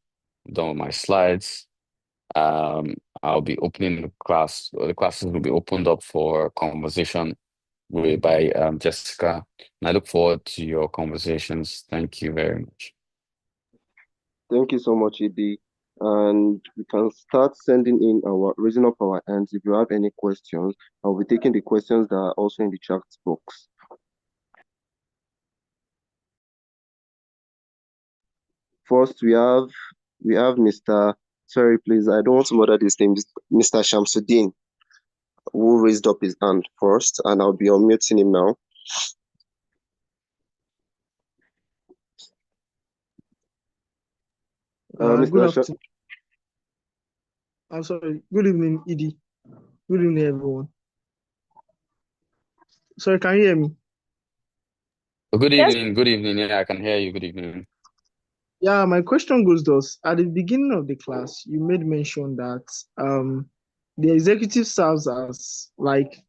with my slides. I'll be opening the class. The classes will be opened up for conversation by Jessica. And I look forward to your conversations. Thank you very much. Thank you so much, Idi. And we can start sending in raising up our hands. If you have any questions, I'll be taking the questions that are also in the chat box. First, we have Mr. Sorry, please, I don't want to murder this name. Mr. Shamsuddin, who raised up his hand first, and I'll be unmuting him now. Good afternoon. I'm sorry. Good evening, Idi. Good evening, everyone. Sorry, can you hear me? Good Yes. evening. Good evening. Yeah, I can hear you. Good evening. Yeah, my question goes thus. At the beginning of the class, you made mention that the executive serves as like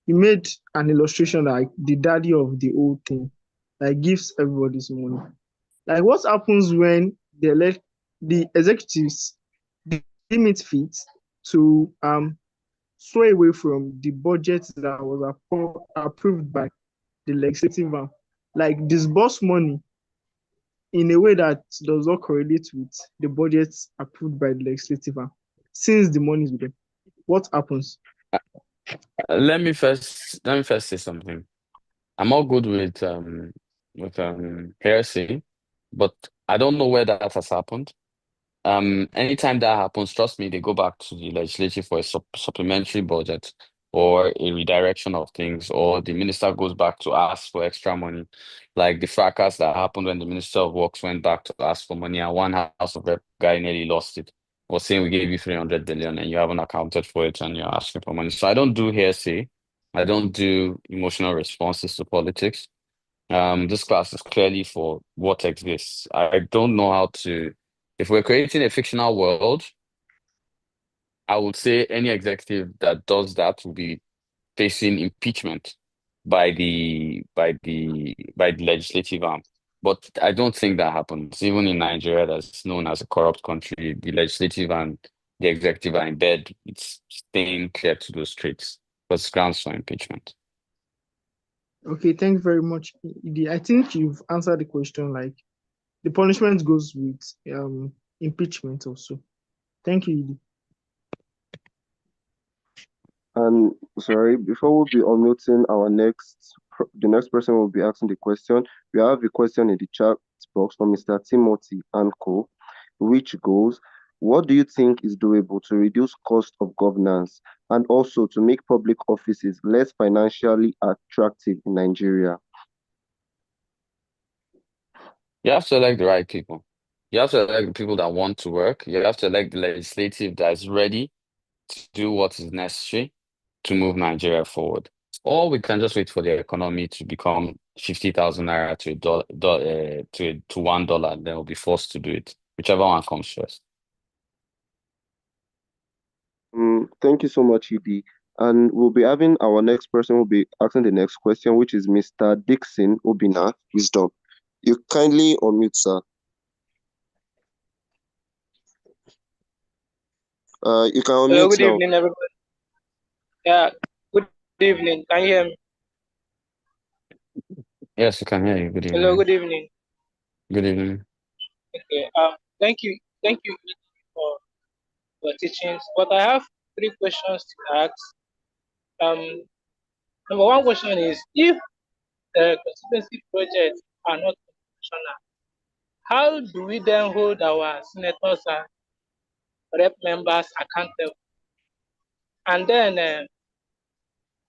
you made an illustration like the daddy of the whole thing, like gives everybody's money. Like what happens when the executives deem it fit to sway away from the budget that was approved by the legislative arm, like disburse money in a way that does not correlate with the budgets approved by the legislative arm, since the money is with them. What happens? Let me first say something. I'm all good with hearsay, but I don't know where that has happened. Anytime that happens, trust me, they go back to the legislature for a supplementary budget or a redirection of things, or the minister goes back to ask for extra money, like the fracas that happened when the Minister of Works went back to ask for money, and one House of Rep guy nearly lost it. Was saying we gave you 300 billion and you haven't accounted for it and you're asking for money. So I don't do hearsay. I don't do emotional responses to politics. This class is clearly for what exists. I don't know how to, if we're creating a fictional world, I would say any executive that does that will be facing impeachment by the legislative arm. But I don't think that happens. Even in Nigeria, that's known as a corrupt country, the legislative and the executive are in bed. It's staying clear to those streets. Because grounds for impeachment. Okay, thank you very much, Idi. I think you've answered the question. Like the punishment goes with impeachment also. Thank you, Idi. And sorry, before we'll be unmuting the next person will be asking the question. We have a question in the chat box from Mr. Timothy and Co, which goes, what do you think is doable to reduce cost of governance and also to make public offices less financially attractive in Nigeria? You have to elect the right people. You have to elect the people that want to work. You have to elect the legislative that is ready to do what is necessary to move Nigeria forward. Or we can just wait for the economy to become 50,000 naira to to $1, then we'll be forced to do it. Whichever one comes first. Thank you so much, Ed. And we'll be having our next person will be asking the next question, which is Mr. Dixon Obina Wisdom. You kindly unmute, sir. You can unmute Hello, good now. evening, everybody. Yeah, good evening. Can you hear me? Yes, we can hear you. Good Hello, evening. good evening. Good evening. Okay. Thank you for your teachings. But I have three questions to ask. Number one question is, if the constituency projects are not constitutional, how do we then hold our senators and rep members accountable? And then you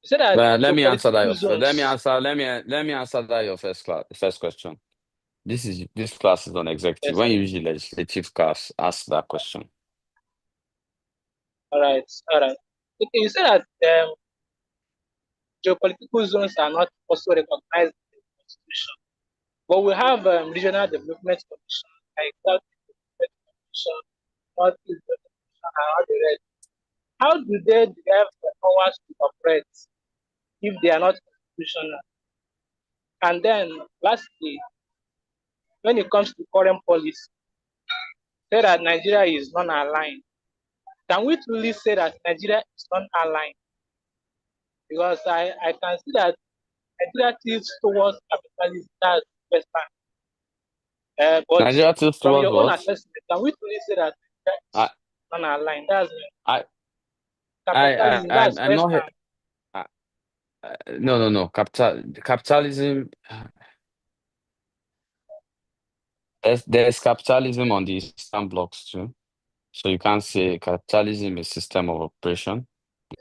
said that Let me answer that. geopolitical zones. Let me answer that your first question. This class is on executive. Yes. When you use the legislative class, ask that question. All right. All right. Okay. You said that geopolitical zones are not also recognized in the constitution. But we have regional development commission, like South Development Commission, Northeast Development Commission, and all the rest. How do they derive the powers to operate if they are not constitutional? And then, lastly, when it comes to foreign policy, say that Nigeria is non-aligned. Can we truly say that Nigeria is non-aligned? Because I can see that Nigeria tilts towards capitalism, that's Western. But Nigeria tilts from towards your own what? assessment, can we truly say that I Nigeria is non-aligned? That's I capitalism, that's I'm not Western. no. Capitalism. There's capitalism on the Eastern blocks too. So you can't say capitalism is system of operation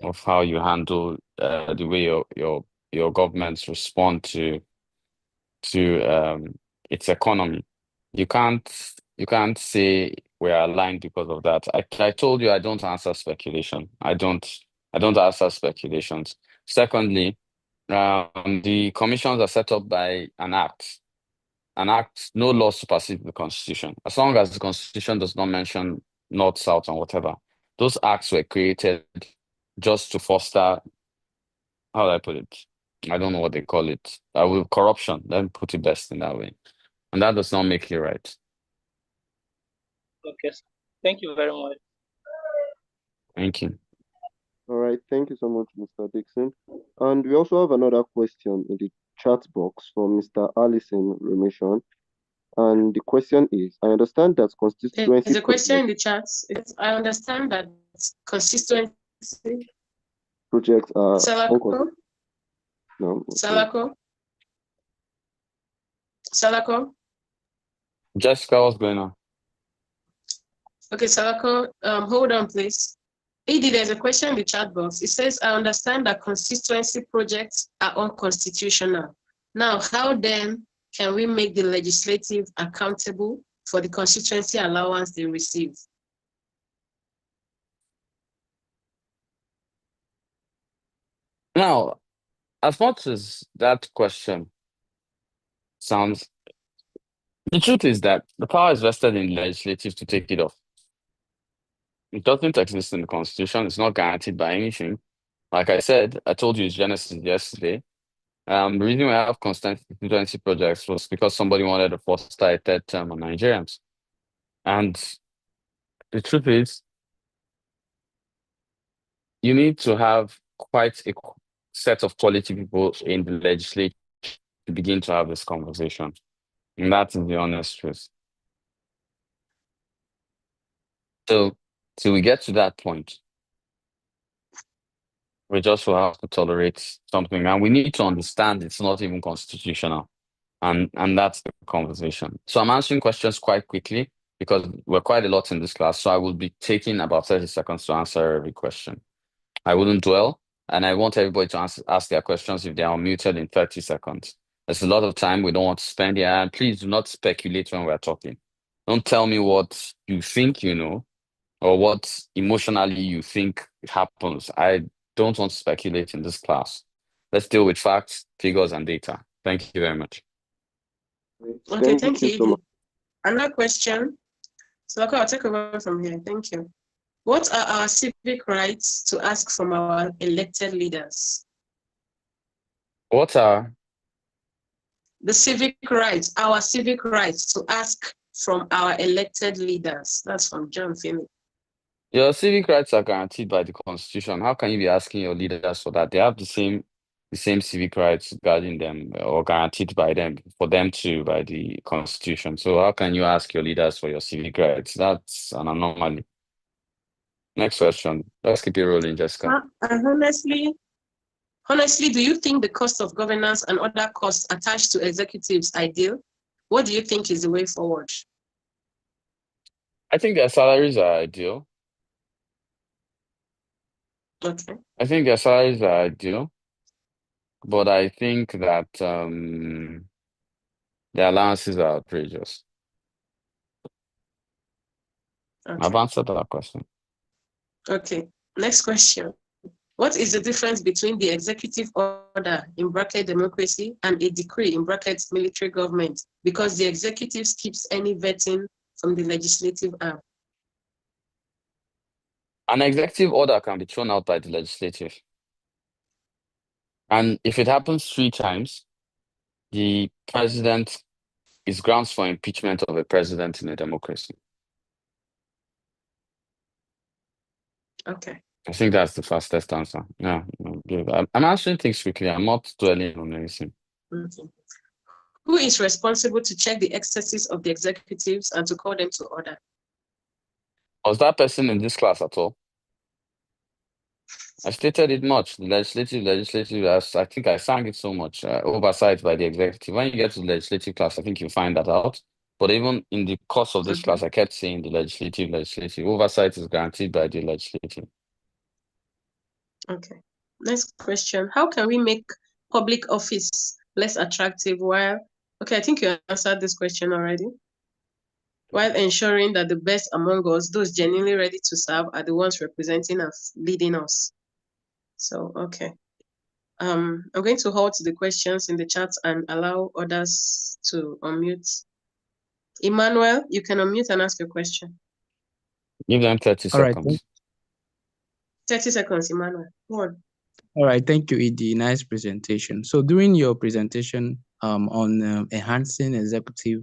of how you handle the way your governments respond to its economy. You can't say we're aligned because of that. I told you I don't answer speculation. I don't answer speculations. Secondly, The commissions are set up by an act. An act, no law supersedes the Constitution. As long as the Constitution does not mention North, South, and whatever, those acts were created just to foster, how do I put it? I don't know what they call it. With corruption. Let me put it best in that way. And that does not make it right. Okay, sir. Thank you very much. Thank you. All right, thank you so much, Mr. Dixon. And we also have another question in the chat box from Mr. Allison Remission. And the question is, I understand that constituency There's a question in the chat. I understand that constituency. projects are Salako? no, okay. Salako? Salako? Jessica, what's going on? Okay, Salako, hold on, please. Edie, there's a question in the chat box. It says, I understand that constituency projects are unconstitutional. Now, how then can we make the legislative accountable for the constituency allowance they receive? Now, as much as that question sounds, the truth is that the power is vested in the legislative to take it off. It doesn't exist in the Constitution. It's not guaranteed by anything. Like I said, I told you it's Genesis yesterday. The reason we have constituency projects was because somebody wanted to foster a third term on Nigerians. And the truth is, you need to have quite a set of quality people in the legislature to begin to have this conversation. And that is the honest truth. So, till we get to that point, we just will have to tolerate something. And we need to understand it's not even constitutional. And that's the conversation. So I'm answering questions quite quickly because we're quite a lot in this class. So I will be taking about 30 seconds to answer every question. I wouldn't dwell, and I want everybody to ask their questions if they are unmuted in 30 seconds. There's a lot of time we don't want to spend here, and please do not speculate when we're talking. Don't tell me what you think you know or what emotionally you think happens. I don't want to speculate in this class. Let's deal with facts, figures, and data. Thank you very much. Okay, thank you. so much. Another question. So I'll take over from here. Thank you. What are our civic rights to ask from our elected leaders? What are the civic rights, our civic rights to ask from our elected leaders? That's from John Femi. Your civic rights are guaranteed by the Constitution. How can you be asking your leaders for that? They have the same civic rights guarding them or guaranteed by them for them to by the Constitution. So how can you ask your leaders for your civic rights? That's an anomaly. Next question. Let's keep it rolling, Jessica. Honestly, do you think the cost of governance and other costs attached to executives ideal? What do you think is the way forward? I think their salaries are ideal. Okay. I think their salaries are ideal, but I think that their allowances are outrageous. Okay. I've answered that question. Okay. Next question. What is the difference between the executive order in bracket democracy and a decree in brackets military government? Because the executive skips any vetting from the legislative arm. An executive order can be thrown out by the legislative. And if it happens 3 times, the president is grounds for impeachment of a president in a democracy. Okay. I think that's the fastest answer. Yeah, I'm answering things quickly. I'm not dwelling on anything. Okay. Who is responsible to check the excesses of the executives and to call them to order? Was that person in this class at all? I stated it much. The legislative, I think I sang it so much. Oversight by the executive. When you get to the legislative class, I think you find that out. But even in the course of this class, I kept saying the legislative. Oversight is guaranteed by the legislative. Okay. Next question. How can we make public office less attractive while, okay, I think you answered this question already. While ensuring that the best among us, those genuinely ready to serve, are the ones representing us, leading us. So, okay. I'm going to halt the questions in the chat and allow others to unmute. Emmanuel, you can unmute and ask your question. Give them 30 All right. seconds. 30 seconds, Emmanuel. Go on. All right. Thank you, Edie. Nice presentation. So during your presentation on enhancing executive,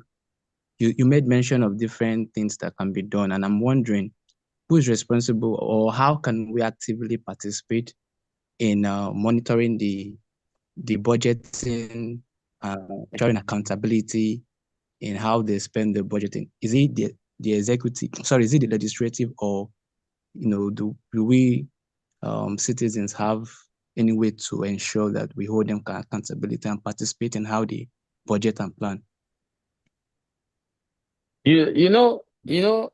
you made mention of different things that can be done. And I'm wondering who is responsible or how can we actively participate in monitoring the budgeting, ensuring accountability in how they spend the budgeting? Is it the executive, sorry, is it the legislative, or, do we citizens have any way to ensure that we hold them accountability and participate in how they budget and plan? You know,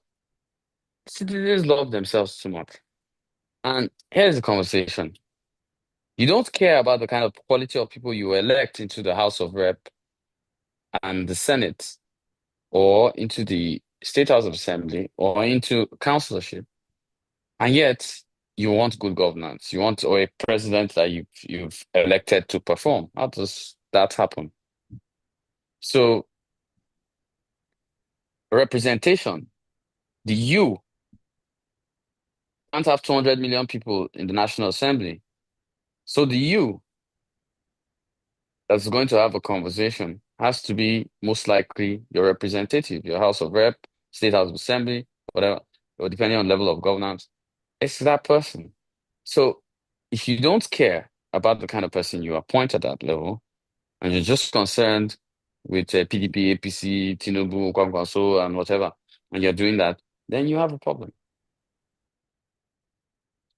citizens love themselves too much. And here's the conversation. You don't care about the kind of quality of people you elect into the House of Rep and the Senate, or into the State House of Assembly, or into councillorship. And yet you want good governance. You want a president that you've elected to perform. How does that happen? So representation, you can't have 200 million people in the National Assembly. So the you that's going to have a conversation has to be most likely your representative, your House of Rep, State House of Assembly, whatever, or depending on level of governance. It's that person. So if you don't care about the kind of person you appoint at that level, and you're just concerned with PDP, APC, Tinubu, Kwankwaso, and whatever, and you're doing that, then you have a problem.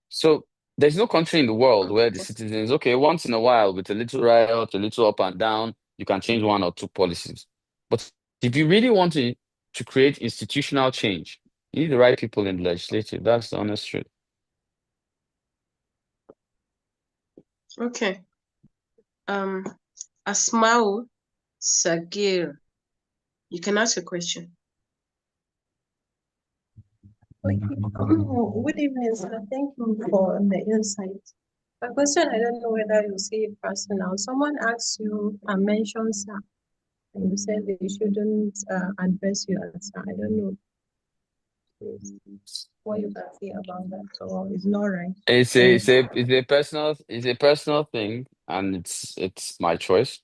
So there's no country in the world where the citizens, okay, once in a while with a little riot, a little up and down, you can change one or two policies. But if you really want to create institutional change, you need the right people in the legislature. That's the honest truth. Okay. Asmao Sagir, you can ask a question. Good evening, sir. Thank you for the insight. My question, I don't know whether you see it personal. Someone asks you and mentions sir, and you said they shouldn't address you as sir. I don't know what you can say about that, or it's not right. It's a personal thing, and it's my choice.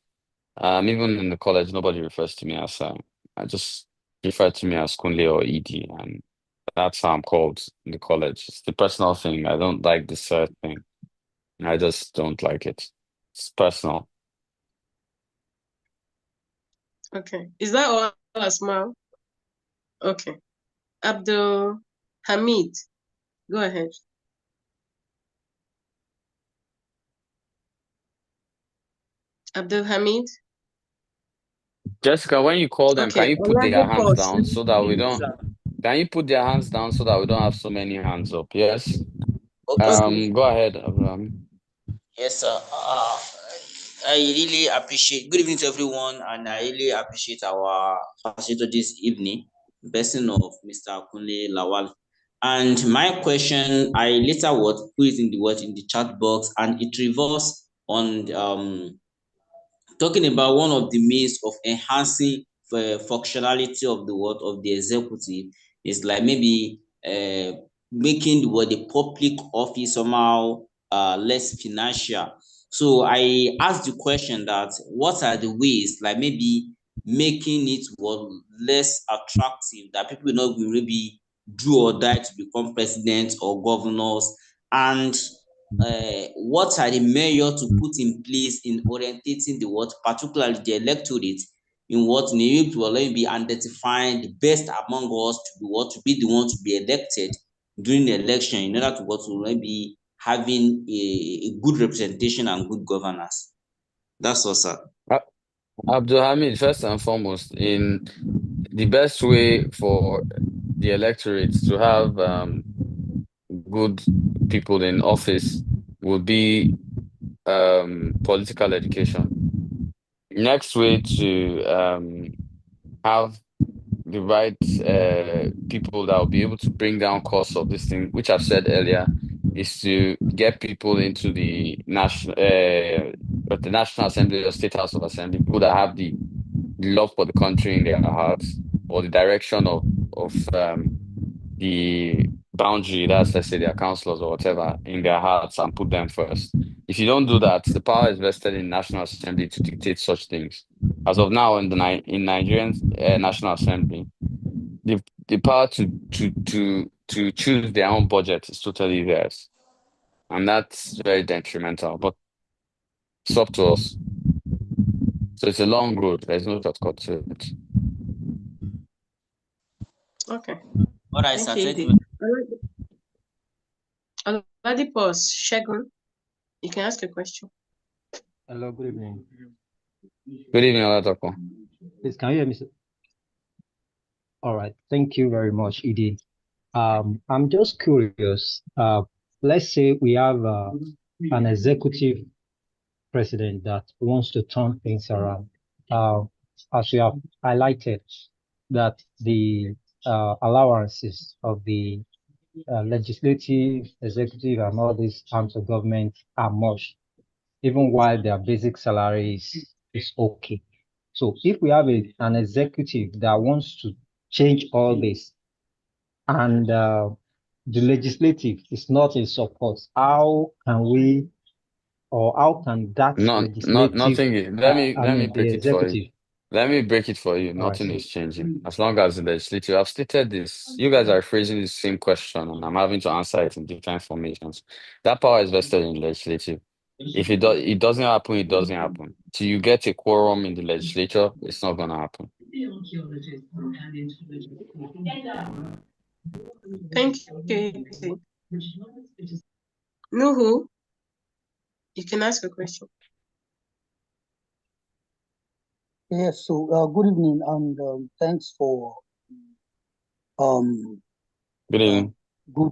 Even in the college, nobody refers to me as I just refer to me as Kunle or Edie, and that's how I'm called in the college. It's the personal thing. I don't like the sir thing. I just don't like it. It's personal. Okay. Is that all, Asmao? Okay. Abdul Hamid, go ahead. Abdul Hamid? Jessica, when you call them, can Okay. you put their hands down so that we don't? Can you put their hands down so that we don't have so many hands up? Yes. Okay. Go ahead, Abraham. Yes, sir. I really appreciate. Good evening to everyone, and I really appreciate our facilitator this evening, the person of Mr. Kunle Lawal. And my question, I later put it in the chat box, and it revolves on talking about one of the means of enhancing the functionality of the executive is like maybe making the public office somehow less financial. So I asked the question that what are the ways, like maybe making it less attractive, that people will not maybe do or die to become president or governors, and what are the measures to put in place in orientating particularly the electorate, in to be identifying the best among us to be the one to be elected during the election, in order to be having a good representation and good governance. That's all, sir. Abdul Hamid, first and foremost, in the best way for the electorate to have good people in office would be political education. Next way to have the right people that will be able to bring down costs of this thing, which I've said earlier, is to get people into the National Assembly or State House of Assembly, people that have the love for the country in their hearts, or the direction of the boundary, that's, let's say, their councillors or whatever, in their hearts, and put them first. If you don't do that, the power is vested in National Assembly to dictate such things. As of now, in Nigerian National Assembly, the power to choose their own budget is totally theirs, and that's very detrimental. But it's up to us. So it's a long road. There's no shortcut to it. Okay. All right, Thank sir. you, Thank Idi. you. Oladipo Shegun, you can ask a question. Hello, good evening. Good evening, Olatoko. Please, can you hear me, sir? All right. Thank you very much, Edie. I'm just curious. Let's say we have an executive president that wants to turn things around. As you have highlighted, that the allowances of the legislative, executive, and all these arms of government are much, even while their basic salary is okay. So if we have an executive that wants to change all this, and the legislative is not in support, how can we, or how can that legislative, Nothing. Let me the break it for you. executive? Let me break it for you. All right. Nothing is changing. As long as the legislature, I've stated this. You guys are phrasing the same question, and I'm having to answer it in different formations. That power is vested in the legislative. If it doesn't happen, it doesn't happen. Till you get a quorum in the legislature, it's not gonna happen. Thank you, Idi. Nuhu, you can ask a question. Yes, so good evening and thanks for Good evening. good.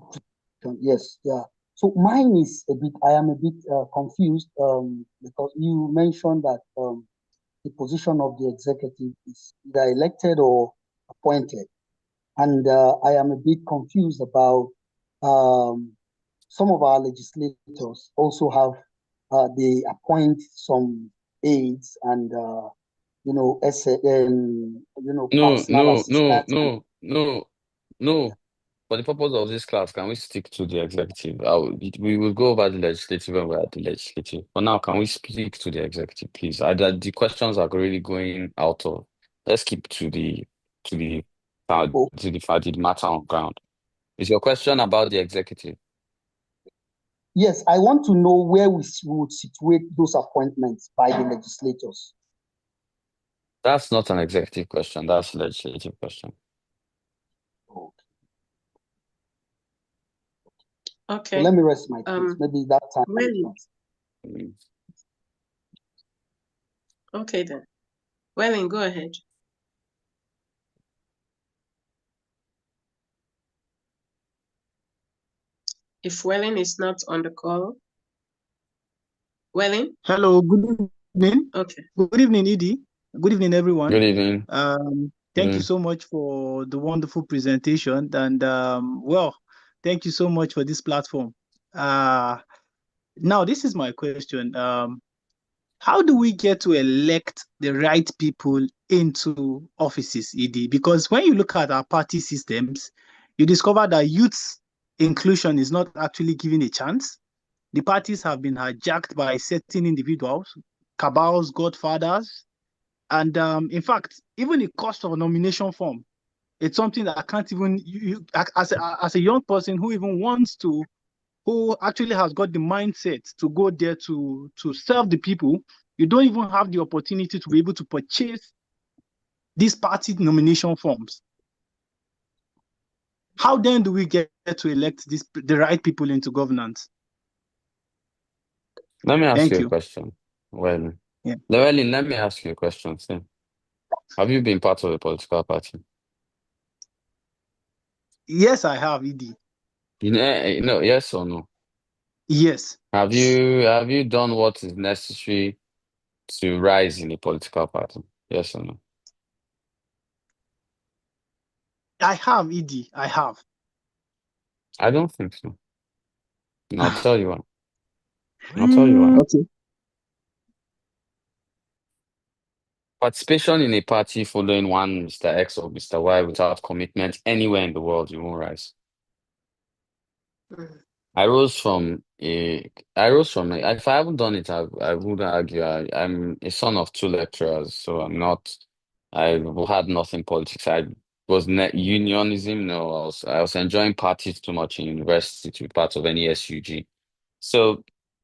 Yes, yeah. So mine is I am a bit confused because you mentioned that the position of the executive is either elected or appointed, and I am a bit confused about some of our legislators also have they appoint some aides and No, personal no, no, assistants. no. For the purpose of this class, can we stick to the executive? We will go over the legislative when we're at the legislative. For now, can we speak to the executive, please? The questions are really going out of. Let's keep to the matter on ground. Is your question about the executive? Yes, I want to know where we would situate those appointments by the legislators. That's not an executive question. That's a legislative question. Okay. So let me rest my case. Maybe that time. Okay then. Wellen, go ahead. If Wellen is not on the call. Wellen? Hello, good evening. Okay. Good evening, Edie. Good evening, everyone. Good evening. Thank you so much for the wonderful presentation. And well, thank you so much for this platform. Now, this is my question. How do we get to elect the right people into offices, ED? Because when you look at our party systems, you discover that youth inclusion is not actually given a chance. The parties have been hijacked by certain individuals, cabals, godfathers, and in fact, even the cost of a nomination form, it's something that I can't even, as a young person who even wants to, who actually has got the mindset to go there to serve the people, you don't even have the opportunity to be able to purchase these party nomination forms. How then do we get to elect the right people into governance? Let me ask you a question. Well, yeah. Let me ask you a question. Sam. Have you been part of a political party? Yes, I have, ED. You know, yes or no? Yes. Have you done what is necessary to rise in a political party? Yes or no? I have, ED. I have. I don't think so. And I'll tell you why. I'll tell you why. Okay. Participation in a party following one Mr. X or Mr. Y without commitment anywhere in the world, you won't rise. I rose from if I haven't done it, I wouldn't argue. I'm a son of two lecturers, so I had nothing politics. I was net unionism, no, I was enjoying parties too much in university to be part of any SUG. So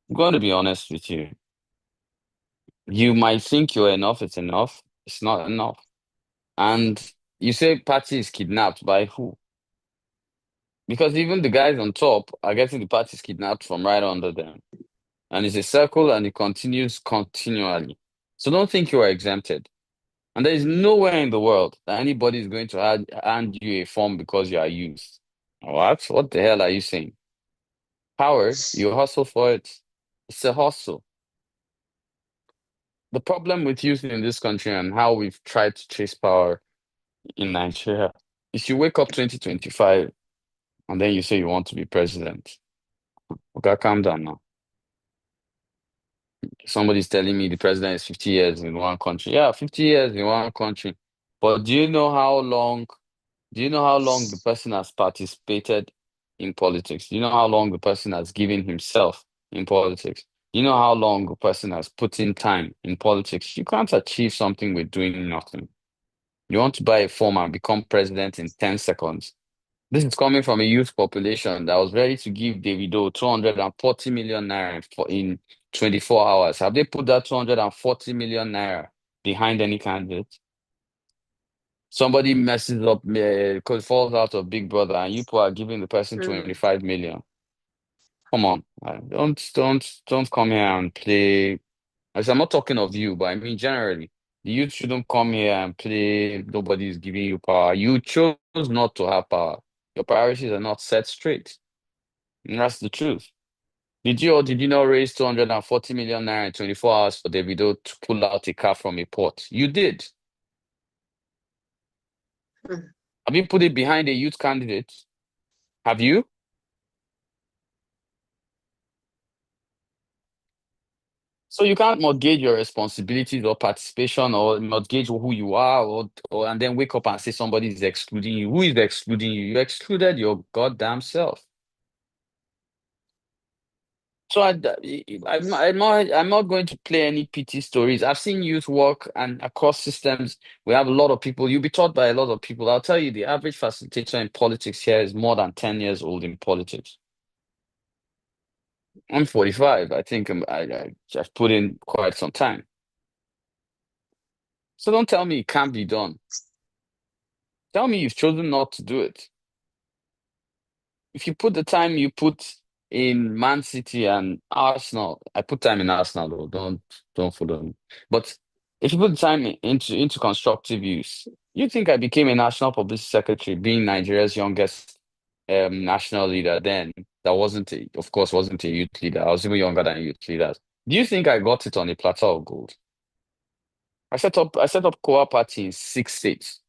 I'm going to be honest with you. You might think you're enough, it's enough. It's not enough. And you say party is kidnapped by who? Because even the guys on top are getting the parties kidnapped from right under them. And it's a circle and it continues continually. So don't think you are exempted. And there is nowhere in the world that anybody is going to hand you a form because you are youth. What? What the hell are you saying? Power, you hustle for it. It's a hustle. The problem with youth in this country and how we've tried to chase power in Nigeria is you wake up 2025 and then you say you want to be president. Okay, calm down now. Somebody's telling me the president is 50 years in one country. Yeah, 50 years in one country. But do you know how long the person has participated in politics? Do you know how long the person has given himself in politics? Do you know how long the person has put in time in politics? You can't achieve something with doing nothing. You want to buy a form and become president in 10 seconds. This is coming from a youth population that was ready to give Davido 240 million naira in 24 hours. Have they put that 240 million naira behind any candidate? Somebody messes up, because falls out of Big Brother, and you people are giving the person 25 million. Come on, don't come here and play. As I'm not talking of you, but I mean generally, the youth shouldn't come here and play. Nobody is giving you power. You chose not to have power. Your priorities are not set straight. And that's the truth. Did you or did you not raise 240 million naira in 24 hours for Davido to pull out a car from a port? You did. Have you put it behind a youth candidate? Have you? So you can't mortgage your responsibilities or participation or mortgage who you are or and then wake up and say somebody is excluding you. Who is excluding you? You excluded your goddamn self. So I'm not going to play any pity stories. I've seen youth work and across systems. We have a lot of people. You'll be taught by a lot of people. I'll tell you, the average facilitator in politics here is more than 10 years old in politics. I'm 45. I think I've put in quite some time. So don't tell me it can't be done. Tell me you've chosen not to do it. If you put the time you put in Man City and Arsenal, I put time in Arsenal though, don't follow me. But if you put the time into constructive use, you think I became a national publicity secretary, being Nigeria's youngest national leader then, that of course, wasn't a youth leader. I was even younger than youth leaders. Do you think I got it on a platter of gold? I set up Coa Party in 6 states.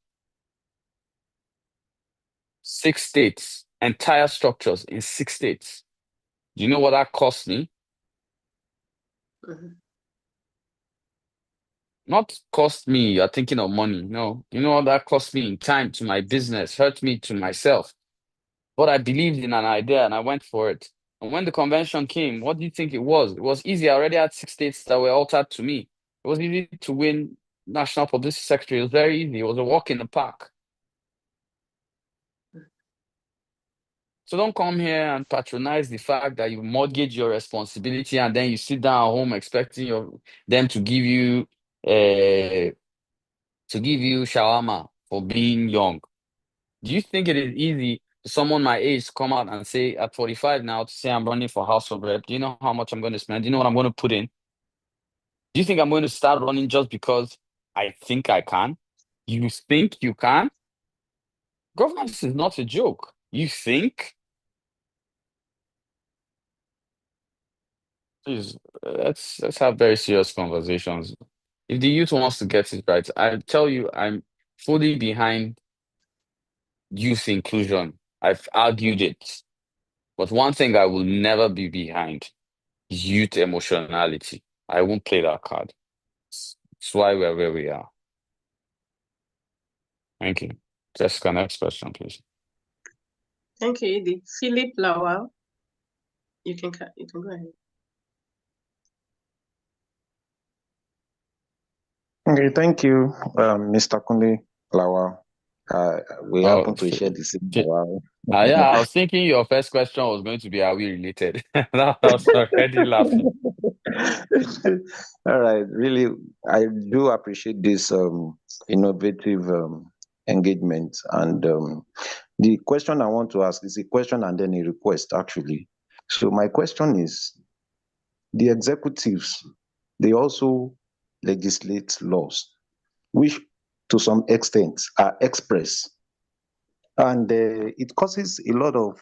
6 states, entire structures in 6 states. Do you know what that cost me? Not cost me, you're thinking of money. No. You know what that cost me in time to my business, hurt me to myself. But I believed in an idea and I went for it. And when the convention came, what do you think it was? It was easy. I already had 6 states that were altered to me. It was easy to win National Publicity Secretary. It was very easy. It was a walk in the park. So don't come here and patronize the fact that you mortgage your responsibility and then you sit down at home expecting them to give you shawarma for being young. Do you think it is easy for someone my age to come out and say at 45 now to say I'm running for House of Rep? Do you know how much I'm going to spend? Do you know what I'm going to put in? Do you think I'm going to start running just because I think I can? You think you can? Governance is not a joke. You think? Please, let's have very serious conversations. If the youth wants to get it right, I tell you, I'm fully behind youth inclusion. I've argued it. But one thing I will never be behind is youth emotionality. I won't play that card. That's why we're where we are. Thank you. Jessica, next question, please. Thank you, Edie. Philip Lawal, you can go ahead. Okay, thank you, Mr. Kunle Lawal. We happen to share the same Lawal. Yeah, I was thinking your first question was going to be, are we related? I was already laughing. All right, really, I do appreciate this innovative engagement. And the question I want to ask is a question and then a request, actually. So my question is, the executives, they also legislate laws, which to some extent are express. And it causes a lot of,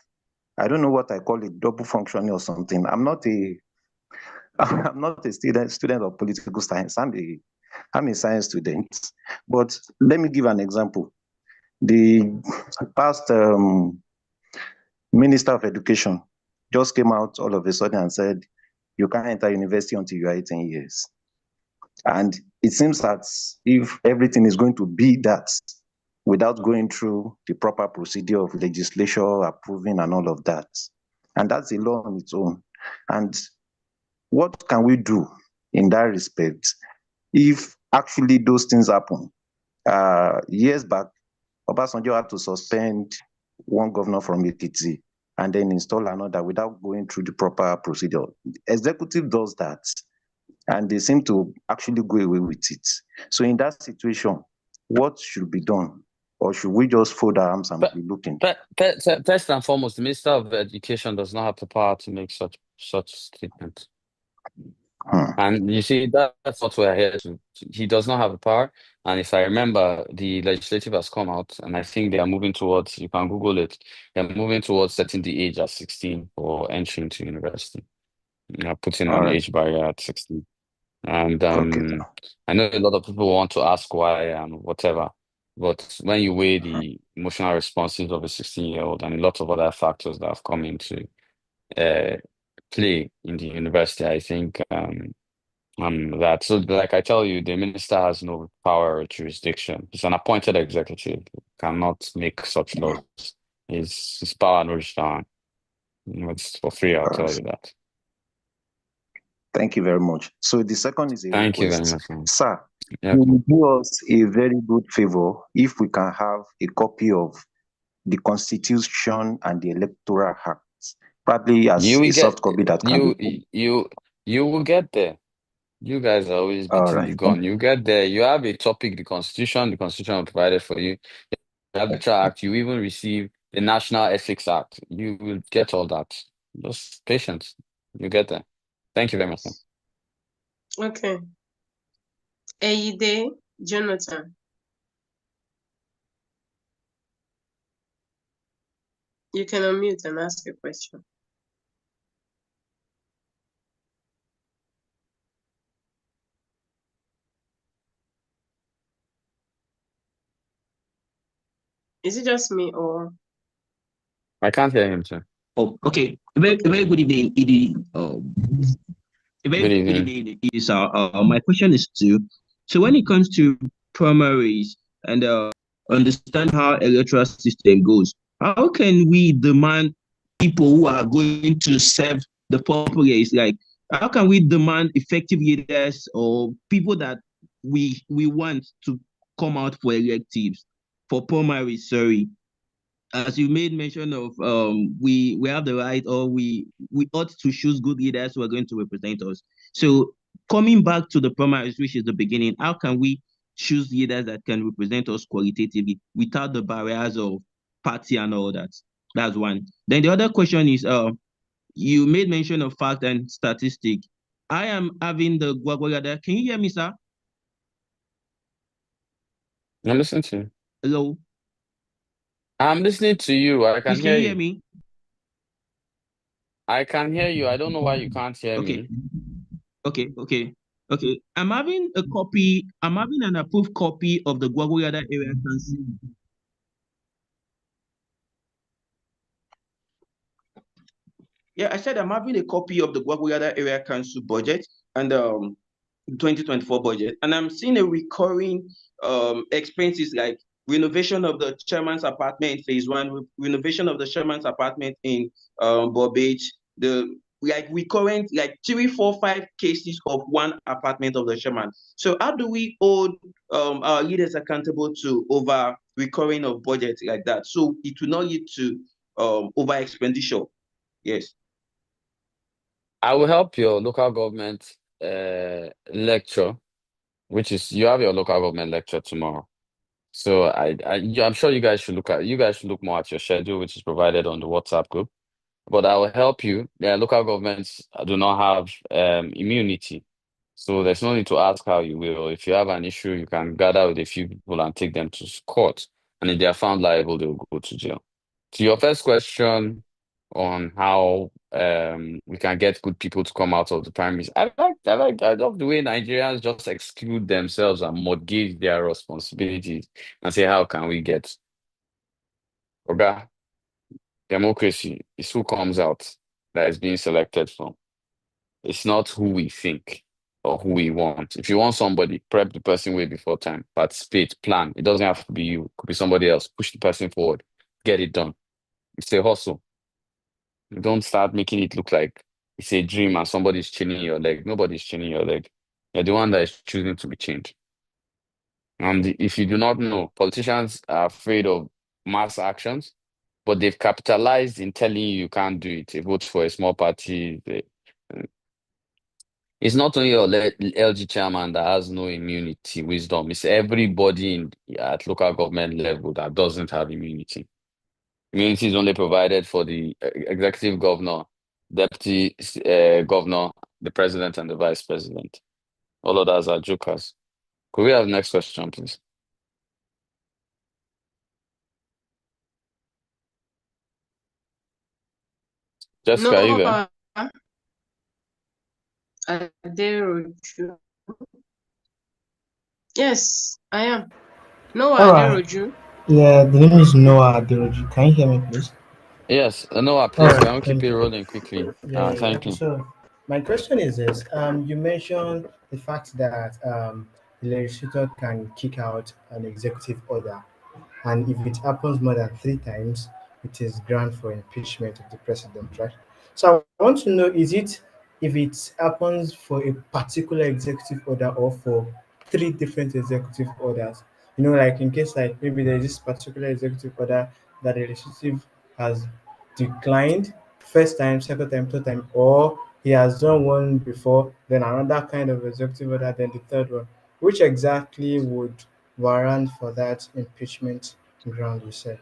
I don't know what I call it, double functioning or something. I'm not a student of political science. I'm a science student. But let me give an example. The past Minister of Education just came out all of a sudden and said, you can't enter university until you are 18 years. And it seems that if everything is going to be that without going through the proper procedure of legislature, approving and all of that, and that's a law on its own. And what can we do in that respect if actually those things happen? Years back, Obasanjo had to suspend one governor from Ekiti and then install another without going through the proper procedure. The executive does that, and they seem to actually go away with it. So in that situation, what should be done? Or should we just fold our arms and be looking? First and foremost, the Minister of Education does not have the power to make such statements. And you see, that's what we're here to. He does not have the power. And if I remember, the legislative has come out, and I think they are moving towards, you can Google it, they're moving towards setting the age at 16 for entry into university. Putting an age barrier at 16. And I know a lot of people want to ask why and whatever, but when you weigh the emotional responses of a 16-year-old and a lot of other factors that have come into play in the university, I think that, so like I tell you, the minister has no power or jurisdiction. He's an appointed executive, cannot make such laws. His power no restraint. It's for free, I'll tell you that. Thank you very much. So the second is a Thank you very request. much. Sir, Yeah. you will do us a very good favor if we can have a copy of the Constitution and the Electoral Act, probably as a soft copy that can be. You will get there. You guys are always All beating right. the gun. You get there. You have a topic, the Constitution will provide it for you. You have the Electoral Act. You even receive the National Ethics Act. You will get all that. Just patience. You get there. Thank you very much. Okay. Eide Jonathan. You can unmute and ask a question. Is it just me or? I can't hear him, sir. Oh, okay. A very good evening, Edie. A very Good good evening. evening, Edie. My question is so when it comes to primaries and understand how electoral system goes, how can we demand people who are going to serve the populace, like how can we demand effective leaders or people that we want to come out for electives, for primaries, sorry? As you made mention of, we have the right, or we ought to choose good leaders who are going to represent us. So coming back to the primaries, which is the beginning, how can we choose leaders that can represent us qualitatively without the barriers of party and all that? That's one. Then the other question is, you made mention of fact and statistic. I am having the Gwagwagada. Can you hear me, sir? I'm listening to you. Hello? I'm listening to you. I can Please, hear can you you. hear me? I can hear you. I don't know why you can't hear me. Okay. I'm having an approved copy of the Gwagwagada area council. Yeah, I said I'm having a copy of the Guaguayada Area Council budget and 2024 budget, and I'm seeing a recurring expenses like renovation of the chairman's apartment in phase one, renovation of the chairman's apartment in Bobage, the like recurrent like 3, 4, 5 cases of one apartment of the chairman. So how do we hold our leaders accountable to over recurring of budget like that? So it will not lead to over expenditure. Yes. I will help your local government lecture, which is you have your local government lecture tomorrow. So I'm sure you guys should look more at your schedule, which is provided on the WhatsApp group. But I will help you. The local governments do not have immunity. So there's no need to ask how you will. If you have an issue, you can gather with a few people and take them to court. And if they are found liable, they'll go to jail. To your first question on how we can get good people to come out of the primaries, I love the way Nigerians just exclude themselves and mortgage their responsibilities and say, how can we get Oga? Democracy is who comes out that is being selected from. It's not who we think or who we want. If you want somebody, prep the person way before time, participate, plan. It doesn't have to be you, it could be somebody else. Push the person forward, get it done. It's a hustle. You don't start making it look like it's a dream and somebody's chaining your leg. Nobody's chaining your leg. You're the one that is choosing to be chained. And if you do not know, politicians are afraid of mass actions, but they've capitalized in telling you can't do it. They vote for a small party. It's not only your LG chairman that has no immunity, wisdom. It's everybody at local government level that doesn't have immunity. Immunity is only provided for the executive governor, deputy governor, the president, and the vice president. All others are jokers. Could we have the next question, please? Jessica, are you there? Aderoju. Yes, I am. Noah All right. Aderoju. Yeah, the name is Noah Aderoju. Can you hear me, please? Yes, Noah, All please, right. can we keep Thank it you. rolling quickly? Yeah. Thank you. So, my question is this: you mentioned the fact that the legislator can kick out an executive order, and if it happens more than 3 times, it is ground for impeachment of the president, right? So, I want to know: is it if it happens for a particular executive order or for 3 different executive orders? Like in case like maybe there's this particular executive order that the legislative has declined first time, second time, third time, or he has done one before, then another kind of executive order, then the third one. Which exactly would warrant for that impeachment ground you said?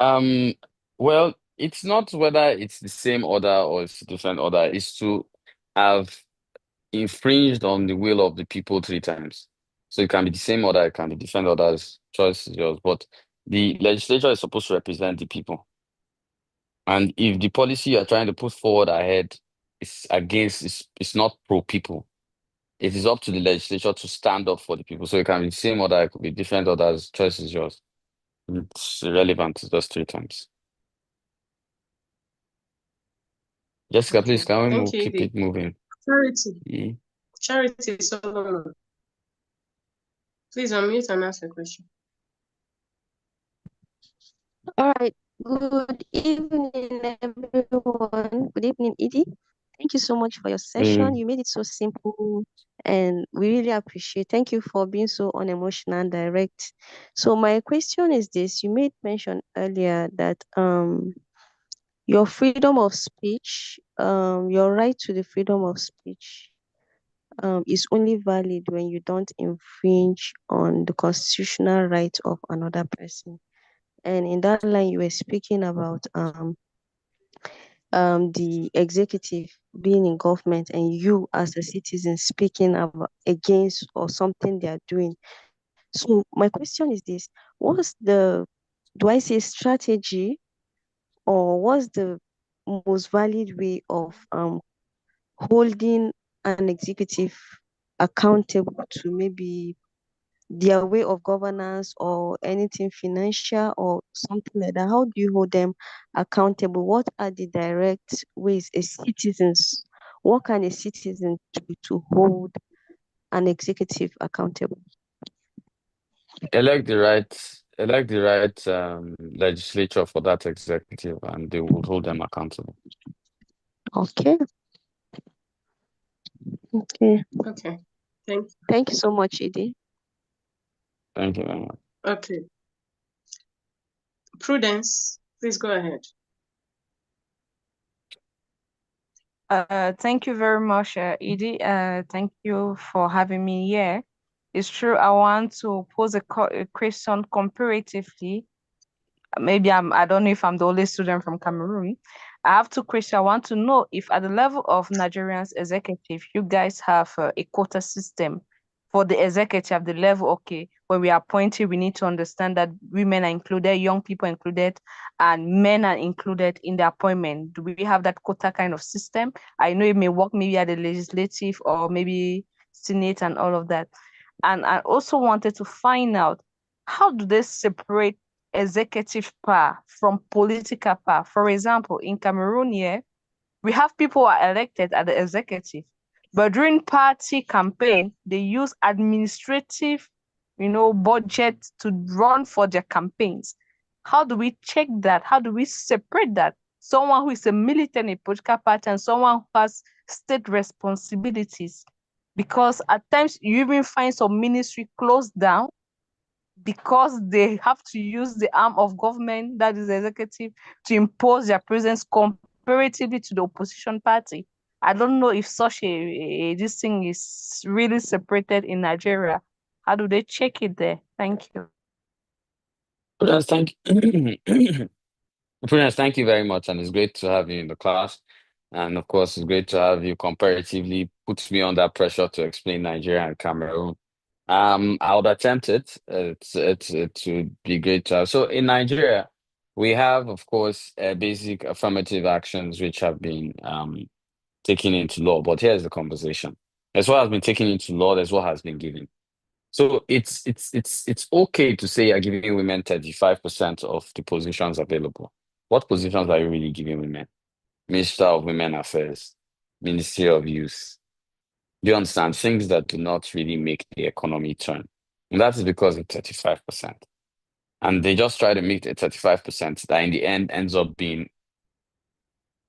Um, well, it's not whether it's the same order or it's a different order. It's to have infringed on the will of the people 3 times. So it can be the same order, it can be different orders. Choice is yours. But the legislature is supposed to represent the people. And if the policy you're trying to put forward ahead is against, it's not pro people, it is up to the legislature to stand up for the people. So it can be the same order, it could be different orders. Choice is yours. It's irrelevant. It's just 3 times. Jessica, please, Okay. can we Thank you, keep Edie. it moving? Charity. Charity Solomon. Please unmute and ask a question. All right. Good evening, everyone. Good evening, Edie. Thank you so much for your session. You made it so simple, and we really appreciate. Thank you for being so unemotional and direct. So my question is this: you made mention earlier that your freedom of speech, your right to the freedom of speech, is only valid when you don't infringe on the constitutional right of another person. And in that line, you were speaking about the executive being in government and you as a citizen speaking about against or something they are doing. So my question is this: what's the, do I say, strategy, or what's the most valid way of holding an executive accountable to maybe their way of governance or anything financial or something like that? How do you hold them accountable? What are the direct ways what can a citizen do to hold an executive accountable? elect the right legislature for that executive, and they will hold them accountable. Okay. Okay. Okay. Thank you so much, Edie. Thank you very much. Okay. Prudence, please go ahead. Thank you very much, Edie. Thank you for having me here. It's true, I want to pose a question comparatively. Maybe I don't know if I'm the only student from Cameroon. I have two questions. I want to know if at the level of Nigerian's executive, you guys have a quota system for the executive, the level, okay, when we are appointed, we need to understand that women are included, young people are included, and men are included in the appointment. Do we have that quota kind of system? I know it may work maybe at the legislative or maybe Senate and all of that. And I also wanted to find out, how do they separate executive power from political power? For example, in Cameroon here, we have people who are elected at the executive, but during party campaign, they use administrative, budget to run for their campaigns. How do we check that? How do we separate that? Someone who is a militant in a political party and someone who has state responsibilities. Because at times you even find some ministry closed down because they have to use the arm of government, that is the executive, to impose their presence comparatively to the opposition party. I don't know if such this thing is really separated in Nigeria. How do they check it there? Thank you. Prudence, Prudence, thank you very much, and it's great to have you in the class. And of course, it's great to have you comparatively puts me under pressure to explain Nigeria and Cameroon. I would attempt it. It would be great to have. So in Nigeria, we have, of course, basic affirmative actions which have been taken into law. But here's the conversation: there's what has been taken into law. There's what has been given. So it's okay to say you're giving women 35% of the positions available. What positions are you really giving women? Minister of Women Affairs, Ministry of Youth. Do you understand? Things that do not really make the economy turn. And that is because it's 35%. And they just try to make it 35% that in the end ends up being,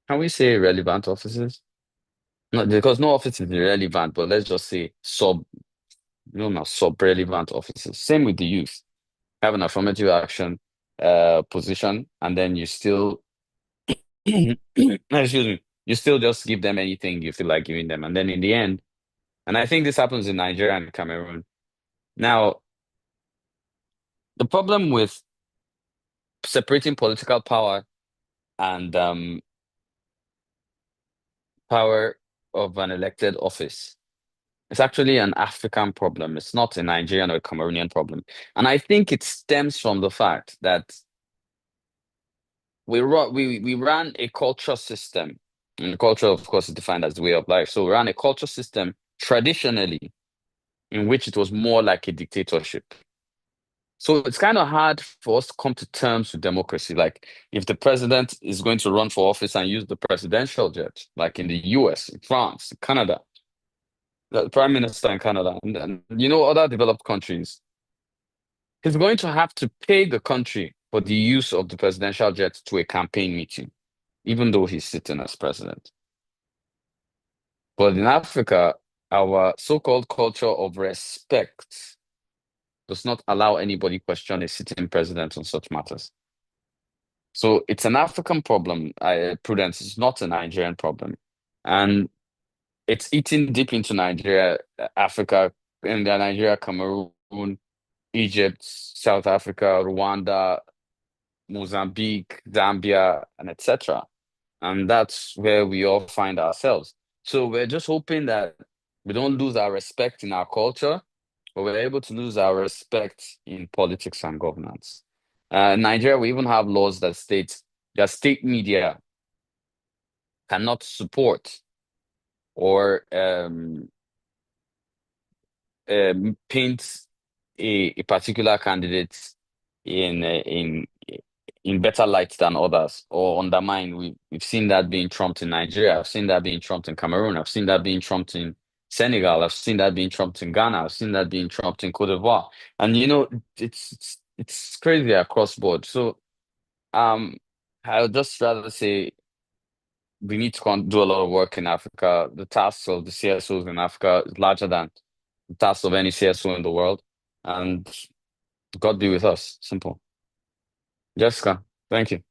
can we say relevant offices? No, because no office is irrelevant, but let's just say sub-relevant offices. Same with the youth. Have an affirmative action position, and then you still excuse me, you still just give them anything you feel like giving them. And then in the end, and I think this happens in Nigeria and Cameroon. Now, the problem with separating political power and power of an elected office, it's actually an African problem. It's not a Nigerian or a Cameroonian problem. And I think it stems from the fact that we ran a culture system. And culture, of course, is defined as the way of life. So we ran a culture system traditionally in which it was more like a dictatorship. So it's kind of hard for us to come to terms with democracy. Like if the president is going to run for office and use the presidential jet, like in the US, in France, in Canada, the prime minister in Canada, and other developed countries, he's going to have to pay the country for the use of the presidential jet to a campaign meeting, even though he's sitting as president. But in Africa, our so-called culture of respect does not allow anybody question a sitting president on such matters. So it's an African problem, Prudence. It's not a Nigerian problem. And it's eating deep into Nigeria, Africa, Nigeria, Cameroon, Egypt, South Africa, Rwanda, Mozambique, Zambia, and etc. And that's where we all find ourselves. So we're just hoping that we don't lose our respect in our culture, but we're able to lose our respect in politics and governance. In Nigeria, we even have laws that state that state media cannot support or paint a particular candidate in better light than others or undermine. We've seen that being trumped in Nigeria. I've seen that being trumped in Cameroon. I've seen that being trumped in Senegal. I've seen that being trumped in Ghana. I've seen that being trumped in Cote d'Ivoire. And it's crazy across board. So I would just rather say we need to do a lot of work in Africa. The tasks of the CSOs in Africa is larger than the tasks of any CSO in the world. And God be with us. Simple. Jessica, thank you.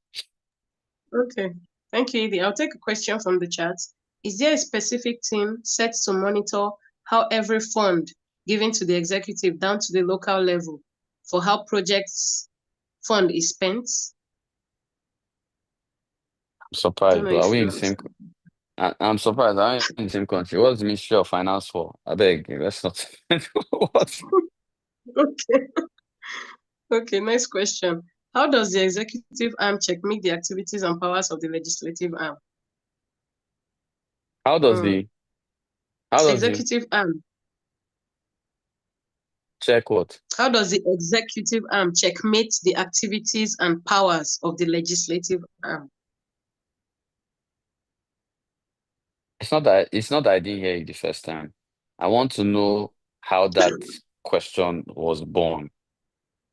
Okay. Thank you, Edie. I'll take a question from the chat. Is there a specific team set to monitor how every fund given to the executive down to the local level for how projects fund is spent? I'm surprised. Don't know Are if we in you the same? understand. I'm surprised. Are we in the same country? What's the Ministry of Finance for? I beg. Let's not. What? Okay. Okay, next question. How does the executive arm checkmate the activities and powers of the legislative arm? How does the Executive arm. check what? How does the executive arm checkmate the activities and powers of the legislative arm? It's not that I didn't hear it the first time. I want to know how that question was born.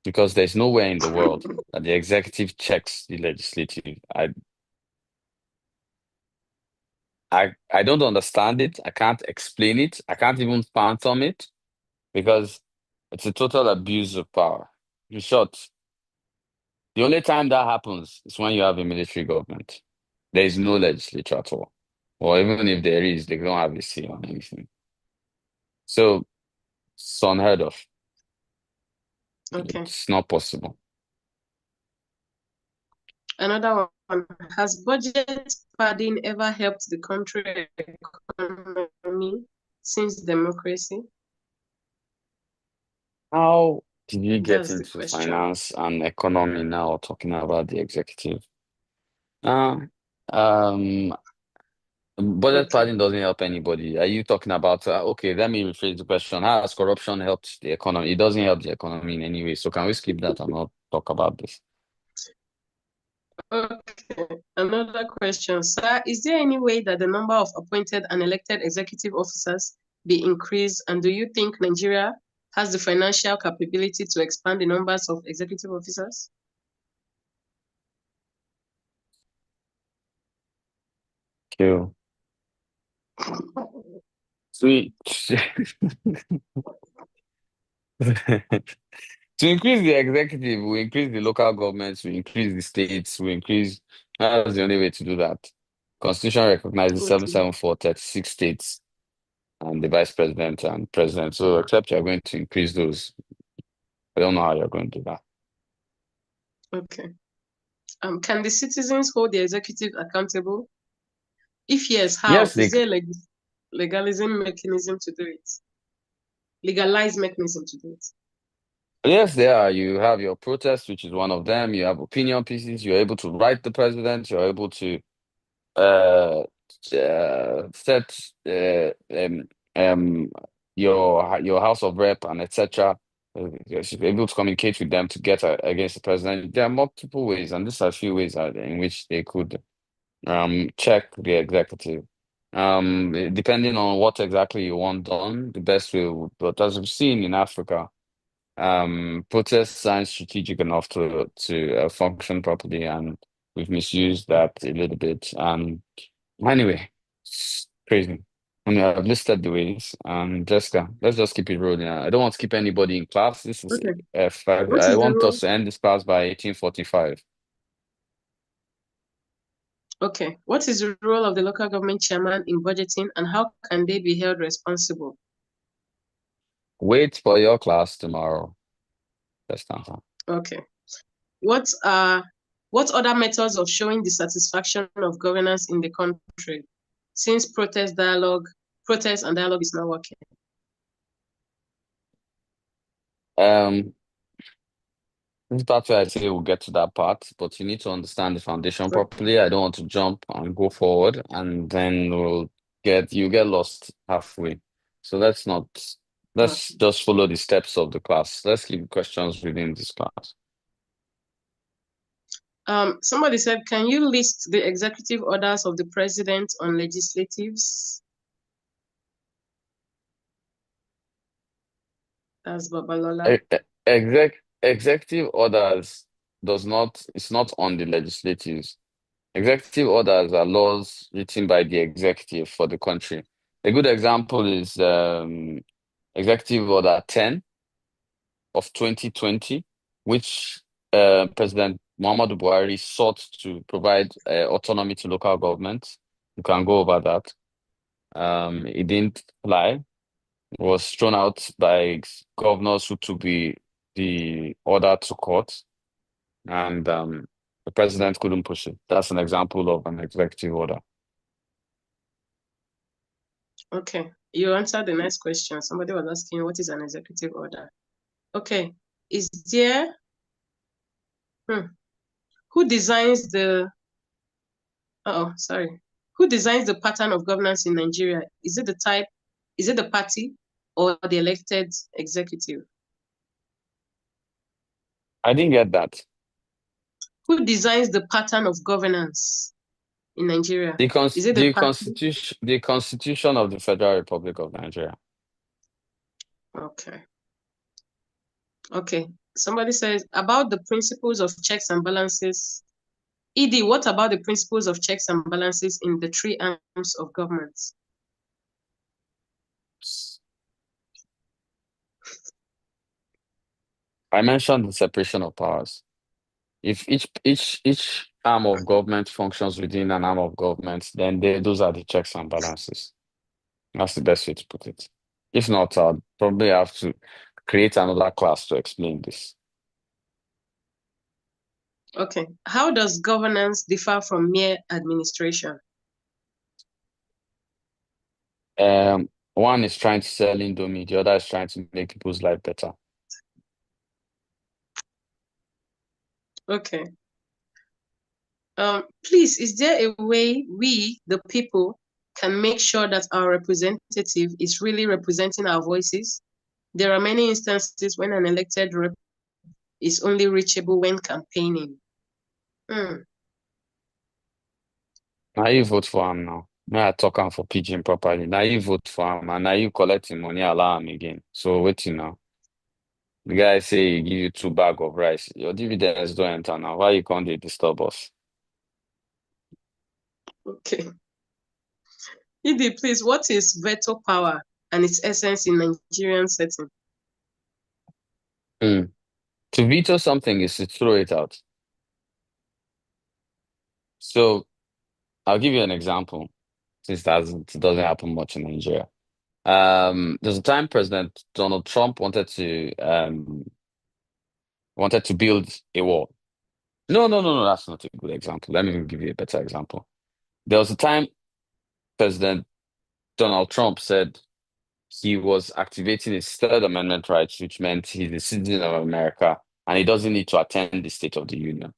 Because there's nowhere in the world that the executive checks the legislative. I don't understand it. I can't explain it. I can't even fathom it because it's a total abuse of power. In short, the only time that happens is when you have a military government. There is no legislature at all. Or even if there is, they don't have a say on anything. So it's unheard of. Okay. It's not possible. Another one. Has budget padding ever helped the country economy since democracy? How did you get That's the into question. finance and economy now, talking about the executive? Um, budget padding doesn't help anybody. Are you talking about, okay, let me rephrase the question. How has corruption helped the economy? It doesn't help the economy in any way. So can we skip that and not talk about this? Okay, another question. Sir, is there any way that the number of appointed and elected executive officers be increased? And do you think Nigeria has the financial capability to expand the numbers of executive officers? Cool. Sweet. To increase the executive, we increase the local governments, we increase the states, we increase. That's the only way to do that. Constitution recognizes 774, 36 states, and the vice president and president. So, except you're going to increase those, I don't know how you're going to do that. Okay. Can the citizens hold the executive accountable? If yes, how? Yes, Is there a legalism mechanism to do it? Legalized mechanism to do it? Yes, there are. You have your protest, which is one of them. You have opinion pieces. You're able to write the president. You're able to set your House of Rep and etc. You're able to communicate with them to get against the president. There are multiple ways, and these are a few ways in which they could check the executive. Depending on what exactly you want done, the best way. But as we've seen in Africa, protests aren't strategic enough to function properly, and we've misused that a little bit. Anyway, it's crazy. I mean, I've listed the ways. Jessica, let's just keep it rolling. I don't want to keep anybody in class. This is Okay. F5. What I is the want role? us to end this class by 1845. Okay. What is the role of the local government chairman in budgeting, and how can they be held responsible? Wait for your class tomorrow. That's not. Okay. What other methods of showing the satisfaction of governance in the country, since protest and dialogue is not working? This part where I say we'll get to that part, but you need to understand the foundation properly. I don't want to jump and go forward, and then you get lost halfway. So let's Let's just follow the steps of the class. Let's leave questions within this class. Somebody said, can you list the executive orders of the president on legislatives? That's Babalola. Executive orders it's not on the legislatives. Executive orders are laws written by the executive for the country. A good example is Executive Order 10 of 2020, which President Muhammadu Buhari sought to provide autonomy to local governments. You can go over that. It didn't fly. It was thrown out by governors who took the order to court, and the president couldn't push it. That's an example of an executive order. Okay, you answered the next question. Somebody was asking, what is an executive order? Okay, is there, who designs the, who designs the pattern of governance in Nigeria? Is it the party or the elected executive? I didn't get that. Who designs the pattern of governance in Nigeria? Is it the party? The Constitution of the Federal Republic of Nigeria. Okay. Okay. Somebody says about the principles of checks and balances. ED, what about the principles of checks and balances in the three arms of government? I mentioned the separation of powers. If each arm of government functions within an arm of government, then those are the checks and balances. That's the best way to put it. If not, I'll probably have to create another class to explain this. Okay. How does governance differ from mere administration? One is trying to sell Indomie, the other is trying to make people's life better. Okay. Please, is there a way we, the people, can make sure that our representative is really representing our voices? There are many instances when an elected rep is only reachable when campaigning. Now you vote for him now. Now I talk him for pidgin properly. Now you vote for him and now you collecting money, allow him again. So waiting now. The guy say he give you 2 bags of rice. Your dividends don't enter now. Why you can't disturb us? Okay. ED, please, what is veto power and its essence in Nigerian setting? To veto something is to throw it out. So I'll give you an example, since it doesn't happen much in Nigeria. There's a time President Donald Trump wanted to build a wall. No, that's not a good example. Let me give you a better example. There was a time President Donald Trump said he was activating his Third Amendment rights, which meant he's a citizen of America and he doesn't need to attend the State of the Union.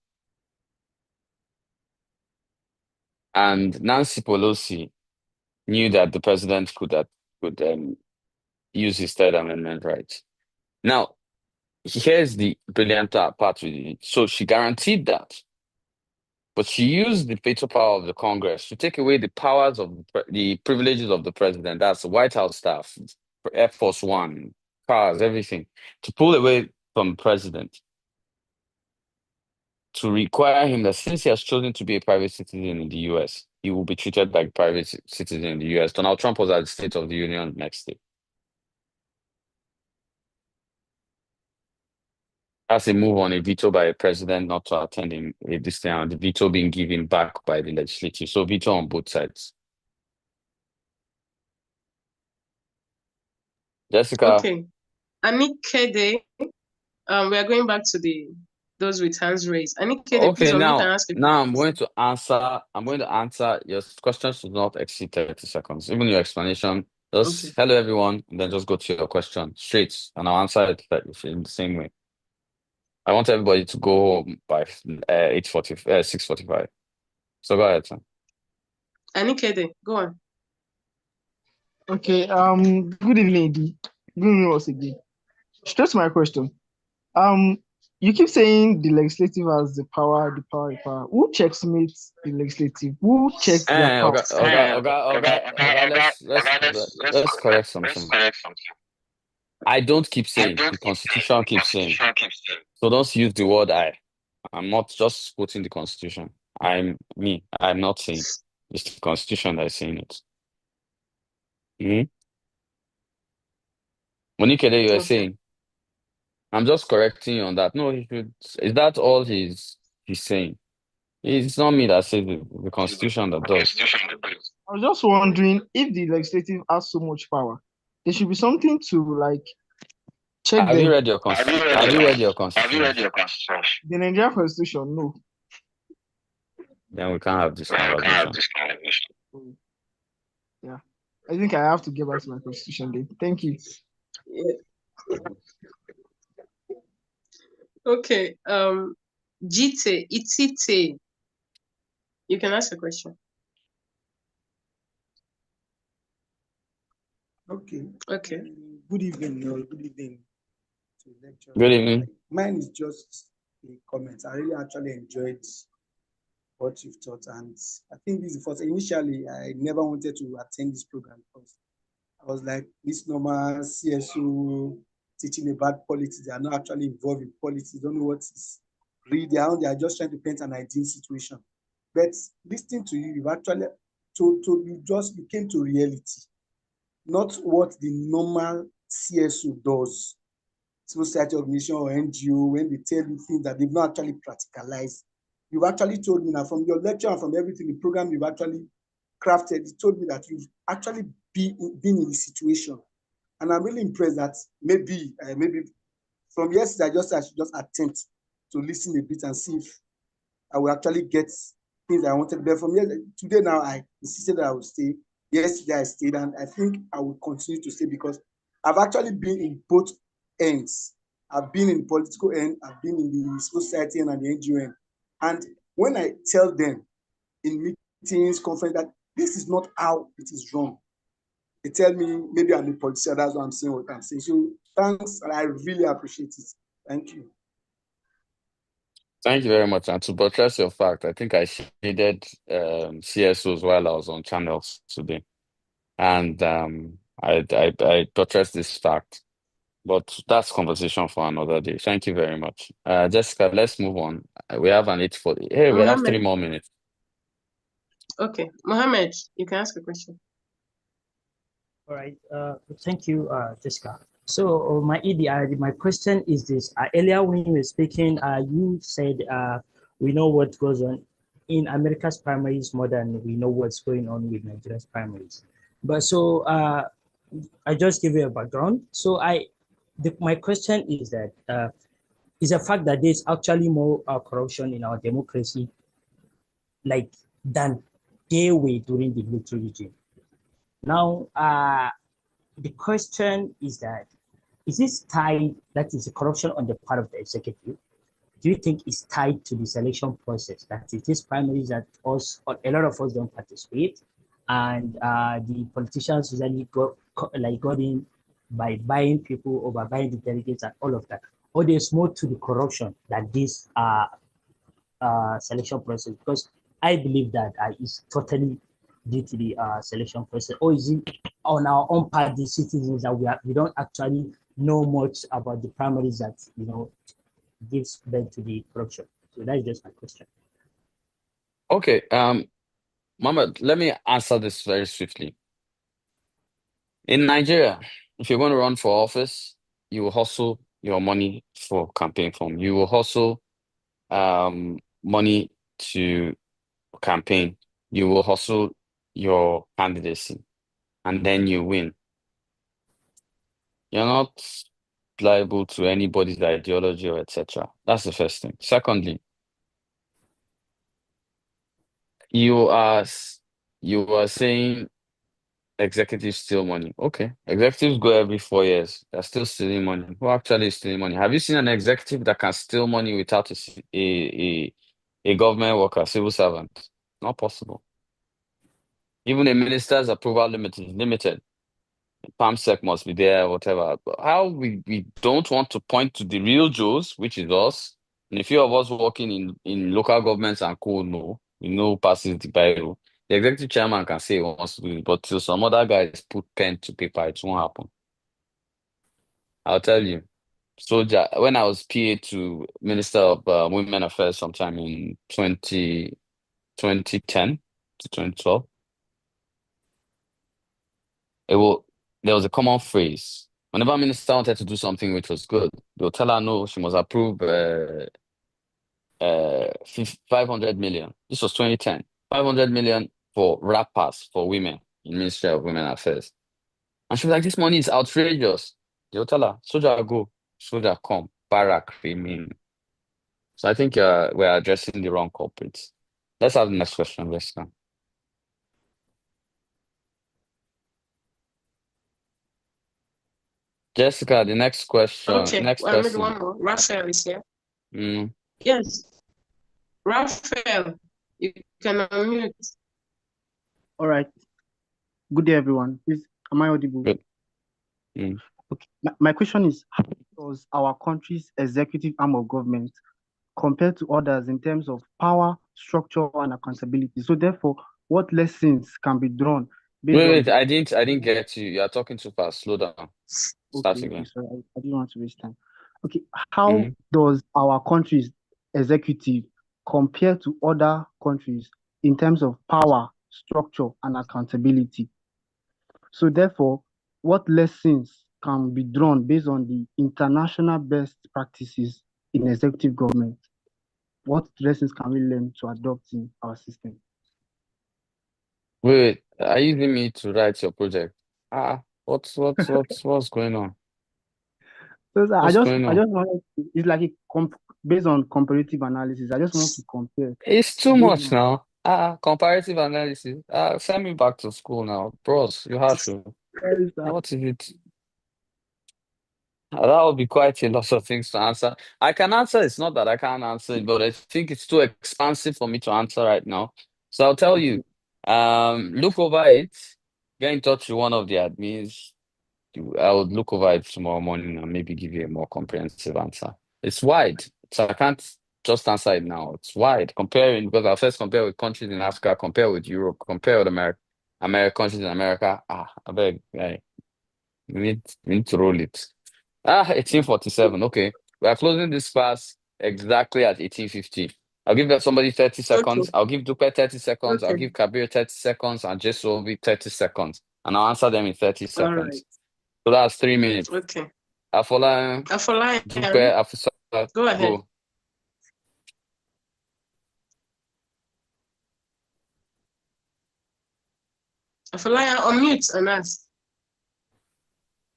And Nancy Pelosi knew that the president could use his Third Amendment rights. Now, here's the brilliant part with it. So she guaranteed that, but she used the veto power of the Congress to take away the powers of the privileges of the president. That's the White House staff, Air Force One, cars, everything, to pull away from the president, to require him that since he has chosen to be a private citizen in the US, he will be treated like a private citizen in the US. Donald Trump was at the State of the Union next day. That's a move on a veto by a president not to attend this thing, the veto being given back by the legislature. So veto on both sides. Jessica. Okay. Anikede, we are going back to those with hands raised. Anikede, Okay, please unmute and ask a now I'm going to answer. Your questions should not exceed 30 seconds. Even your explanation, just hello everyone, and then just go to your question straight, and I'll answer it in the same way. I want everybody to go home by 6:45. So go ahead, son. Anikede, go on. Okay. Good evening, Edie. Bring me once again. Straight to my question. You keep saying the legislative has the power, the power, the power. Who checkmates the legislative? Who checks their power? Let's correct something. I don't keep saying, the Constitution keeps saying. So don't use the word I. I'm not just quoting the Constitution. I'm not saying. It's the Constitution that is saying it. Monique, you were Okay. saying. I'm just correcting you on that. No, he should. Is that all he's saying? It's not me that says the Constitution that does. I was just wondering if the legislative has so much power, there should be something to like check Have you them. read your Constitution? Have you read your Constitution? The Nigerian Constitution, no. Then we can't have this conversation. Yeah. I think I have to get back to my Constitution then. Thank you. Yeah. Okay. Jite, Itite. You can ask a question. Okay. Okay. Good evening, or good evening to lecture. Good evening. Mine is just a comment. I really actually enjoyed what you've taught, and I think this is the first. Initially, I never wanted to attend this program because I was like, this normal CSO teaching about politics. They are not actually involved in politics. Don't know what is really there. They are just trying to paint an ideal situation. But listening to you, you've actually you came to reality, not what the normal CSO does, civil society organization or NGO, when they tell you things that they've not actually practicalized. You've actually told me now from your lecture and from everything, the program you've actually crafted, you told me that you've actually been in the situation. And I'm really impressed that maybe from yesterday, I should just attempt to listen a bit and see if I will actually get things I wanted. But from today now, I insisted that I would stay. Yesterday I stayed, and I think I will continue to stay because I've actually been in both ends. I've been in the political end, I've been in the civil society end and the NGO end. And when I tell them in meetings, conference, that this is not how it is wrong, they tell me maybe I'm a politician, that's why I'm saying what I'm saying. So thanks, and I really appreciate it. Thank you. Thank you very much. And to buttress your fact, I think I shaded CSOs while I was on channels today. And I buttressed this fact. But that's conversation for another day. Thank you very much. Jessica, let's move on. We have an 8:40. Hey, we have 3 more minutes. Okay. Mohammed, you can ask a question. All right. Thank you, Jessica. So my question is this. Earlier when you were speaking, you said we know what goes on in America's primaries more than we know what's going on with Nigeria's primaries. But so I just give you a background. So my question is that is a fact that there's actually more corruption in our democracy, like than they were during the military regime. Now, the question is that, is this tied, that is corruption on the part of the executive, do you think it's tied to the selection process? That is this primaries that a lot of us don't participate, and the politicians usually got in by buying people or by buying the delegates and all of that? Or there's more to the corruption that this selection process? Because I believe that it's totally due to the selection process, or is it on our own part, the citizens, that we don't actually know much about the primaries that gives birth to the corruption? So that's just my question. Okay, Mama, let me answer this very swiftly. In Nigeria, if you're going to run for office, you will hustle your money for campaign form. You will hustle money to campaign. You will hustle your candidacy, and then you win. You're not liable to anybody's ideology or etc. That's the first thing. Secondly, you are saying executives steal money. Okay, executives go every 4 years. They're still stealing money. Who actually is stealing money? Have you seen an executive that can steal money without a government worker, civil servant? Not possible. Even a minister's approval limit is limited. PAMSEC must be there, whatever. But how we don't want to point to the real Joes, which is us, and a few of us working in local governments and co no, we know who passes the Bible. The executive chairman can say he wants to do it, but till some other guys put pen to paper, it won't happen. I'll tell you. Soldier, when I was PA to Minister of Women Affairs sometime in 2010 to 2012, there was a common phrase. Whenever a minister wanted to do something which was good, they'll tell her no, she must approve 500 million. This was 2010. 500 million for wrappers for women in Ministry of Women Affairs. And she was like, this money is outrageous. They'll tell her, soldier go, soldier come, barrack remain. So I think we're addressing the wrong culprits. Let's have the next question, Jessica. Jessica, the next question. Okay, Next well, maybe person. one more. Raphael is here. Mm. Yes. Raphael, you can unmute. All right. Good day, everyone. Am I audible? Good. Mm. Okay. My question is, how does our country's executive arm of government compare to others in terms of power, structure, and accountability? So therefore, what lessons can be drawn based on Wait, I didn't get you. You are talking too fast. Slow down. Start Okay, again. sorry, I didn't want to waste time. Okay, how does our country's executive compare to other countries in terms of power, structure, and accountability? So therefore, what lessons can be drawn based on the international best practices in executive government? What lessons can we learn to adopt in our system? Wait, are you using me to write your project? What's going on? So I What's just going on? wanted to, it's like based on comparative analysis. I just want to compare. It's too based much on- now. Comparative analysis. Send me back to school now. Bros, you have to. Sorry, sir. What is it? That would be quite a lot of things to answer. I can answer. It's not that I can't answer it, but I think it's too expansive for me to answer right now. So I'll tell you. Look over it. Get in touch with one of the admins. I would look over it tomorrow morning and maybe give you a more comprehensive answer. It's wide, so I can't just answer it now. It's wide. Comparing, because I'll first compare with countries in Africa, compare with Europe, compare with America, countries in America. I beg, we need to roll it. 1847. Okay. We are closing this class exactly at 1850. I'll give somebody 30 seconds. Okay. I'll give Dupe 30 seconds. I'll Okay. give Kabir 30 seconds and Jesovi 30 seconds. And I'll answer them in 30 All seconds. right. So that's 3 minutes. Okay. Afola, Dupe, Afisa, Go ahead. go. Afalaya, unmute and ask.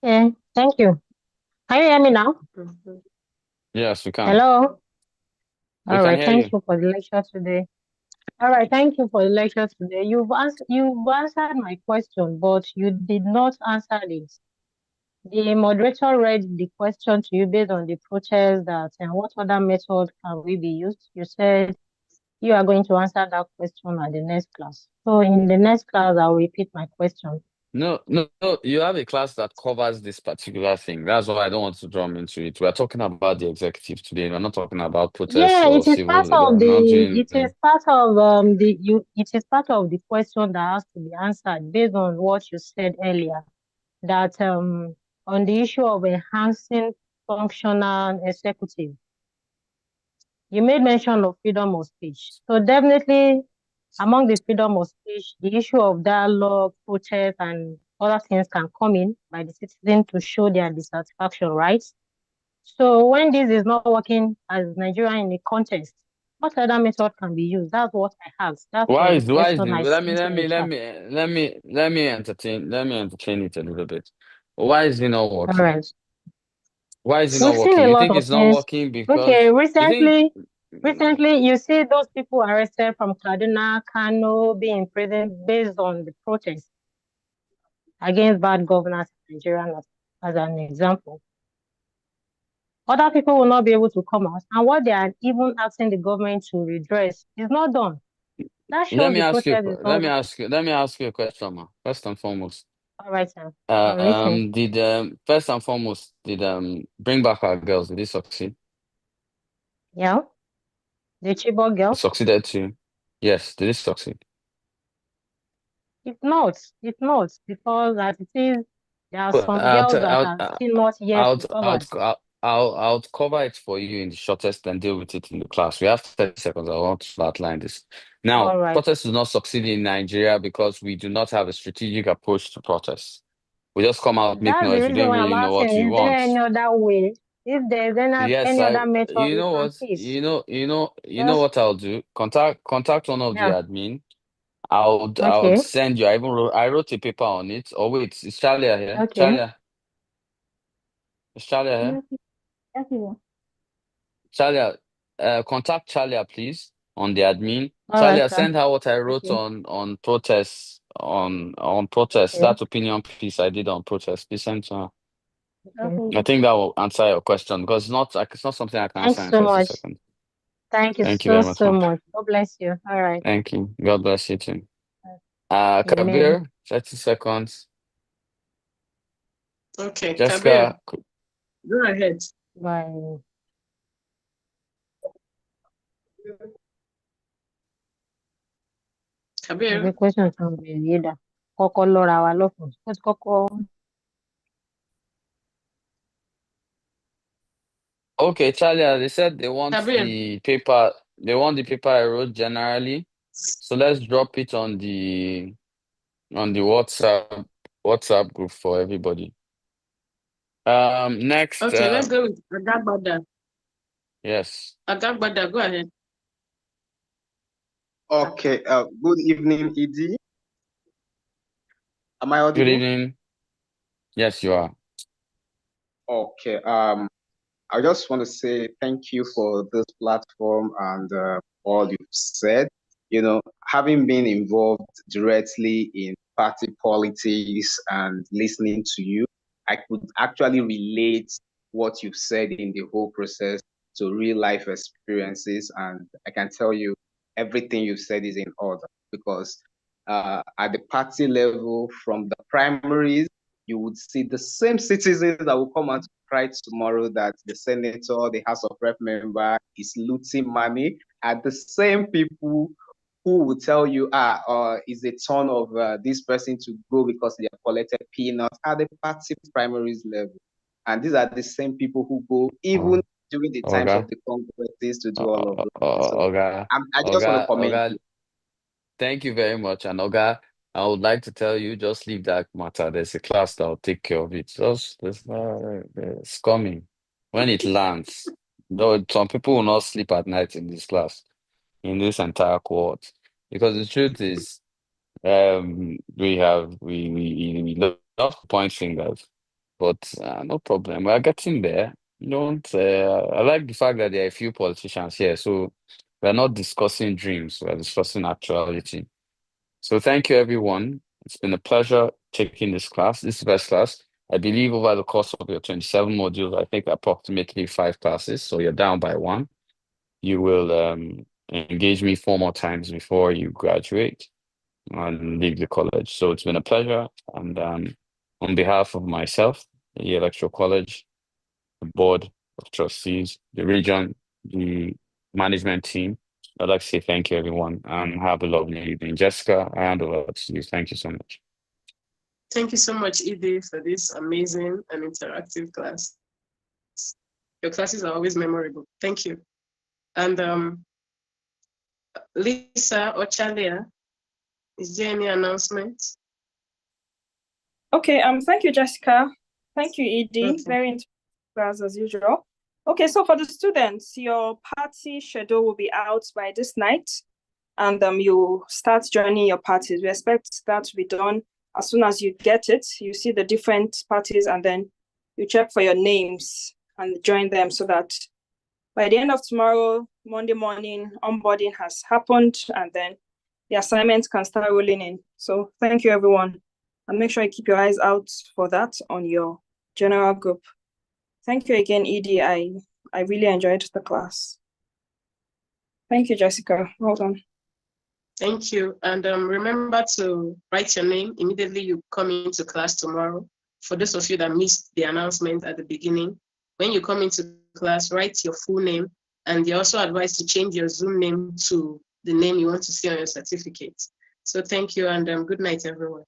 Yeah, thank you. Can you hear me now? Yes, we can. Hello. We All can right. hear Thank you. you for the lecture today. All right. Thank you for the lecture today. You've answered my question, but you did not answer it. The moderator read the question to you based on the protest that and what other method can we be used. You said you are going to answer that question at the next class. So in the next class, I'll repeat my question. No. You have a class that covers this particular thing. That's why I don't want to drum into it. We're talking about the executive today. We're not talking about protests Yeah, or it is part civil. of We're not doing. it is part of it is part of the question that has to be answered based on what you said earlier, that on the issue of enhancing functional executive, you made mention of freedom of speech. So definitely among the freedom of speech, the issue of dialogue, protest, and other things can come in by the citizen to show their dissatisfaction, right? So when this is not working as Nigeria in the context, what other method can be used? That's what I have. That's Why the is question I let me sent in the chat. entertain it a little bit. Why is it not All working? right. Why is it not We've seen working? a You lot think of it's not things. working Okay, because you think recently you see those people arrested from Kaduna, Kano, being in prison based on the protest against bad governance in Nigeria, as an example. Other people will not be able to come out, and what they are even asking the government to redress is not done. That let shows me the ask you protest is not working. let me ask you a question, ma. First and foremost. All right, sir. I'm listening. Did first and foremost, did Bring Back Our Girls, did it succeed? Yeah. The Chibok It girls? succeeded too. Yes, did it succeed? It's not. It's not because as it is, there are Well, some girls that are still not yet recovered. I'll cover it for you in the shortest and deal with it in the class. We have 30 seconds. I want to outline this. Now, All right. protests do not succeed in Nigeria because we do not have a strategic approach to protests. We just come out, make That's the noise. We reason don't why I'm really know what we asking, is there want. any other way? If there's Yes, any other method you we know can what, face. you know Just, what I'll do? Contact one of the yeah. admin. I would Okay. send you. I wrote a paper on it. Oh wait, is Charlia here? Okay. Is Charlia here? Okay. Charlia, contact Charlia, please, on the admin. All right, Charlia, sir. send her what I wrote Okay. on protests on protests. Okay. That opinion piece I did on protests. Please send to her. Okay. I think that will answer your question because it's not something I can answer Thanks in so 30 much. seconds. Thank you Thank you so, very much, so ma'am. much. God bless you. All right. Thank you. God bless you too. Amen. Kabir, 30 seconds. Okay, Jessica, Kabir, go ahead. Bye. Kabir, The question can be either. Kọ́kọ́ lọ́ra wa lọ́fun. Ó ti kọ́kọ́. okay, Charlie, they said they want Kabir, the paper. They want the paper I wrote generally. So let's drop it on the WhatsApp group for everybody. Next. okay, let's go with Agagbada. Yes. Agagbada, go ahead. Okay. Good evening, ED. Am I audible? Good evening. Yes, you are. Okay. I just want to say thank you for this platform and all you've said. You know, having been involved directly in party politics and listening to you, I could actually relate what you've said in the whole process to real life experiences. And I can tell you everything you said is in order because at the party level, from the primaries, you would see the same citizens that will come out to cry tomorrow that the senator, the House of Rep member is looting money, are the same people who will tell you, it's a turn of this person to go because they have collected peanuts at the party primaries level. And these are the same people who go even during the times of the congresses to do all of those. So I just want to commend you. Thank you very much. And Oga, I would like to tell you, just leave that matter. There's a class that will take care of it. It's coming. When it lands, though some people will not sleep at night in this class, in this entire cohort. Because the truth is, we love to point fingers, but no problem. We are getting there. I like the fact that there are a few politicians here, so we're not discussing dreams, we're discussing actuality. So thank you, everyone. It's been a pleasure taking this class, this first class. I believe over the course of your 27 modules, I think approximately 5 classes, so you're down by 1. You will engage me 4 more times before you graduate and leave the college. So it's been a pleasure. And on behalf of myself, the Electoral College, the Board of Trustees, the region, the management team, I'd like to say thank you, everyone, and have a lovely evening. Jessica, I hand over to you. Thank you so much. Thank you so much, Edie, for this amazing and interactive class. Your classes are always memorable. Thank you. And Lisa or Chalia, is there any announcements? Okay, thank you, Jessica. Thank you, Edie. Very interesting class as usual. Okay, so for the students, your party schedule will be out by this night, and you start joining your parties. We expect that to be done as soon as you get it. You see the different parties, and then you check for your names and join them so that by the end of tomorrow, Monday morning, onboarding has happened, and then the assignments can start rolling in. So thank you, everyone. And make sure you keep your eyes out for that on your general group. Thank you again, Edie. I really enjoyed the class. Thank you, Jessica. Well done. Thank you. And remember to write your name immediately you come into class tomorrow. For those of you that missed the announcement at the beginning, when you come into class, write your full name. And you're also advised to change your Zoom name to the name you want to see on your certificate. So thank you, and good night, everyone.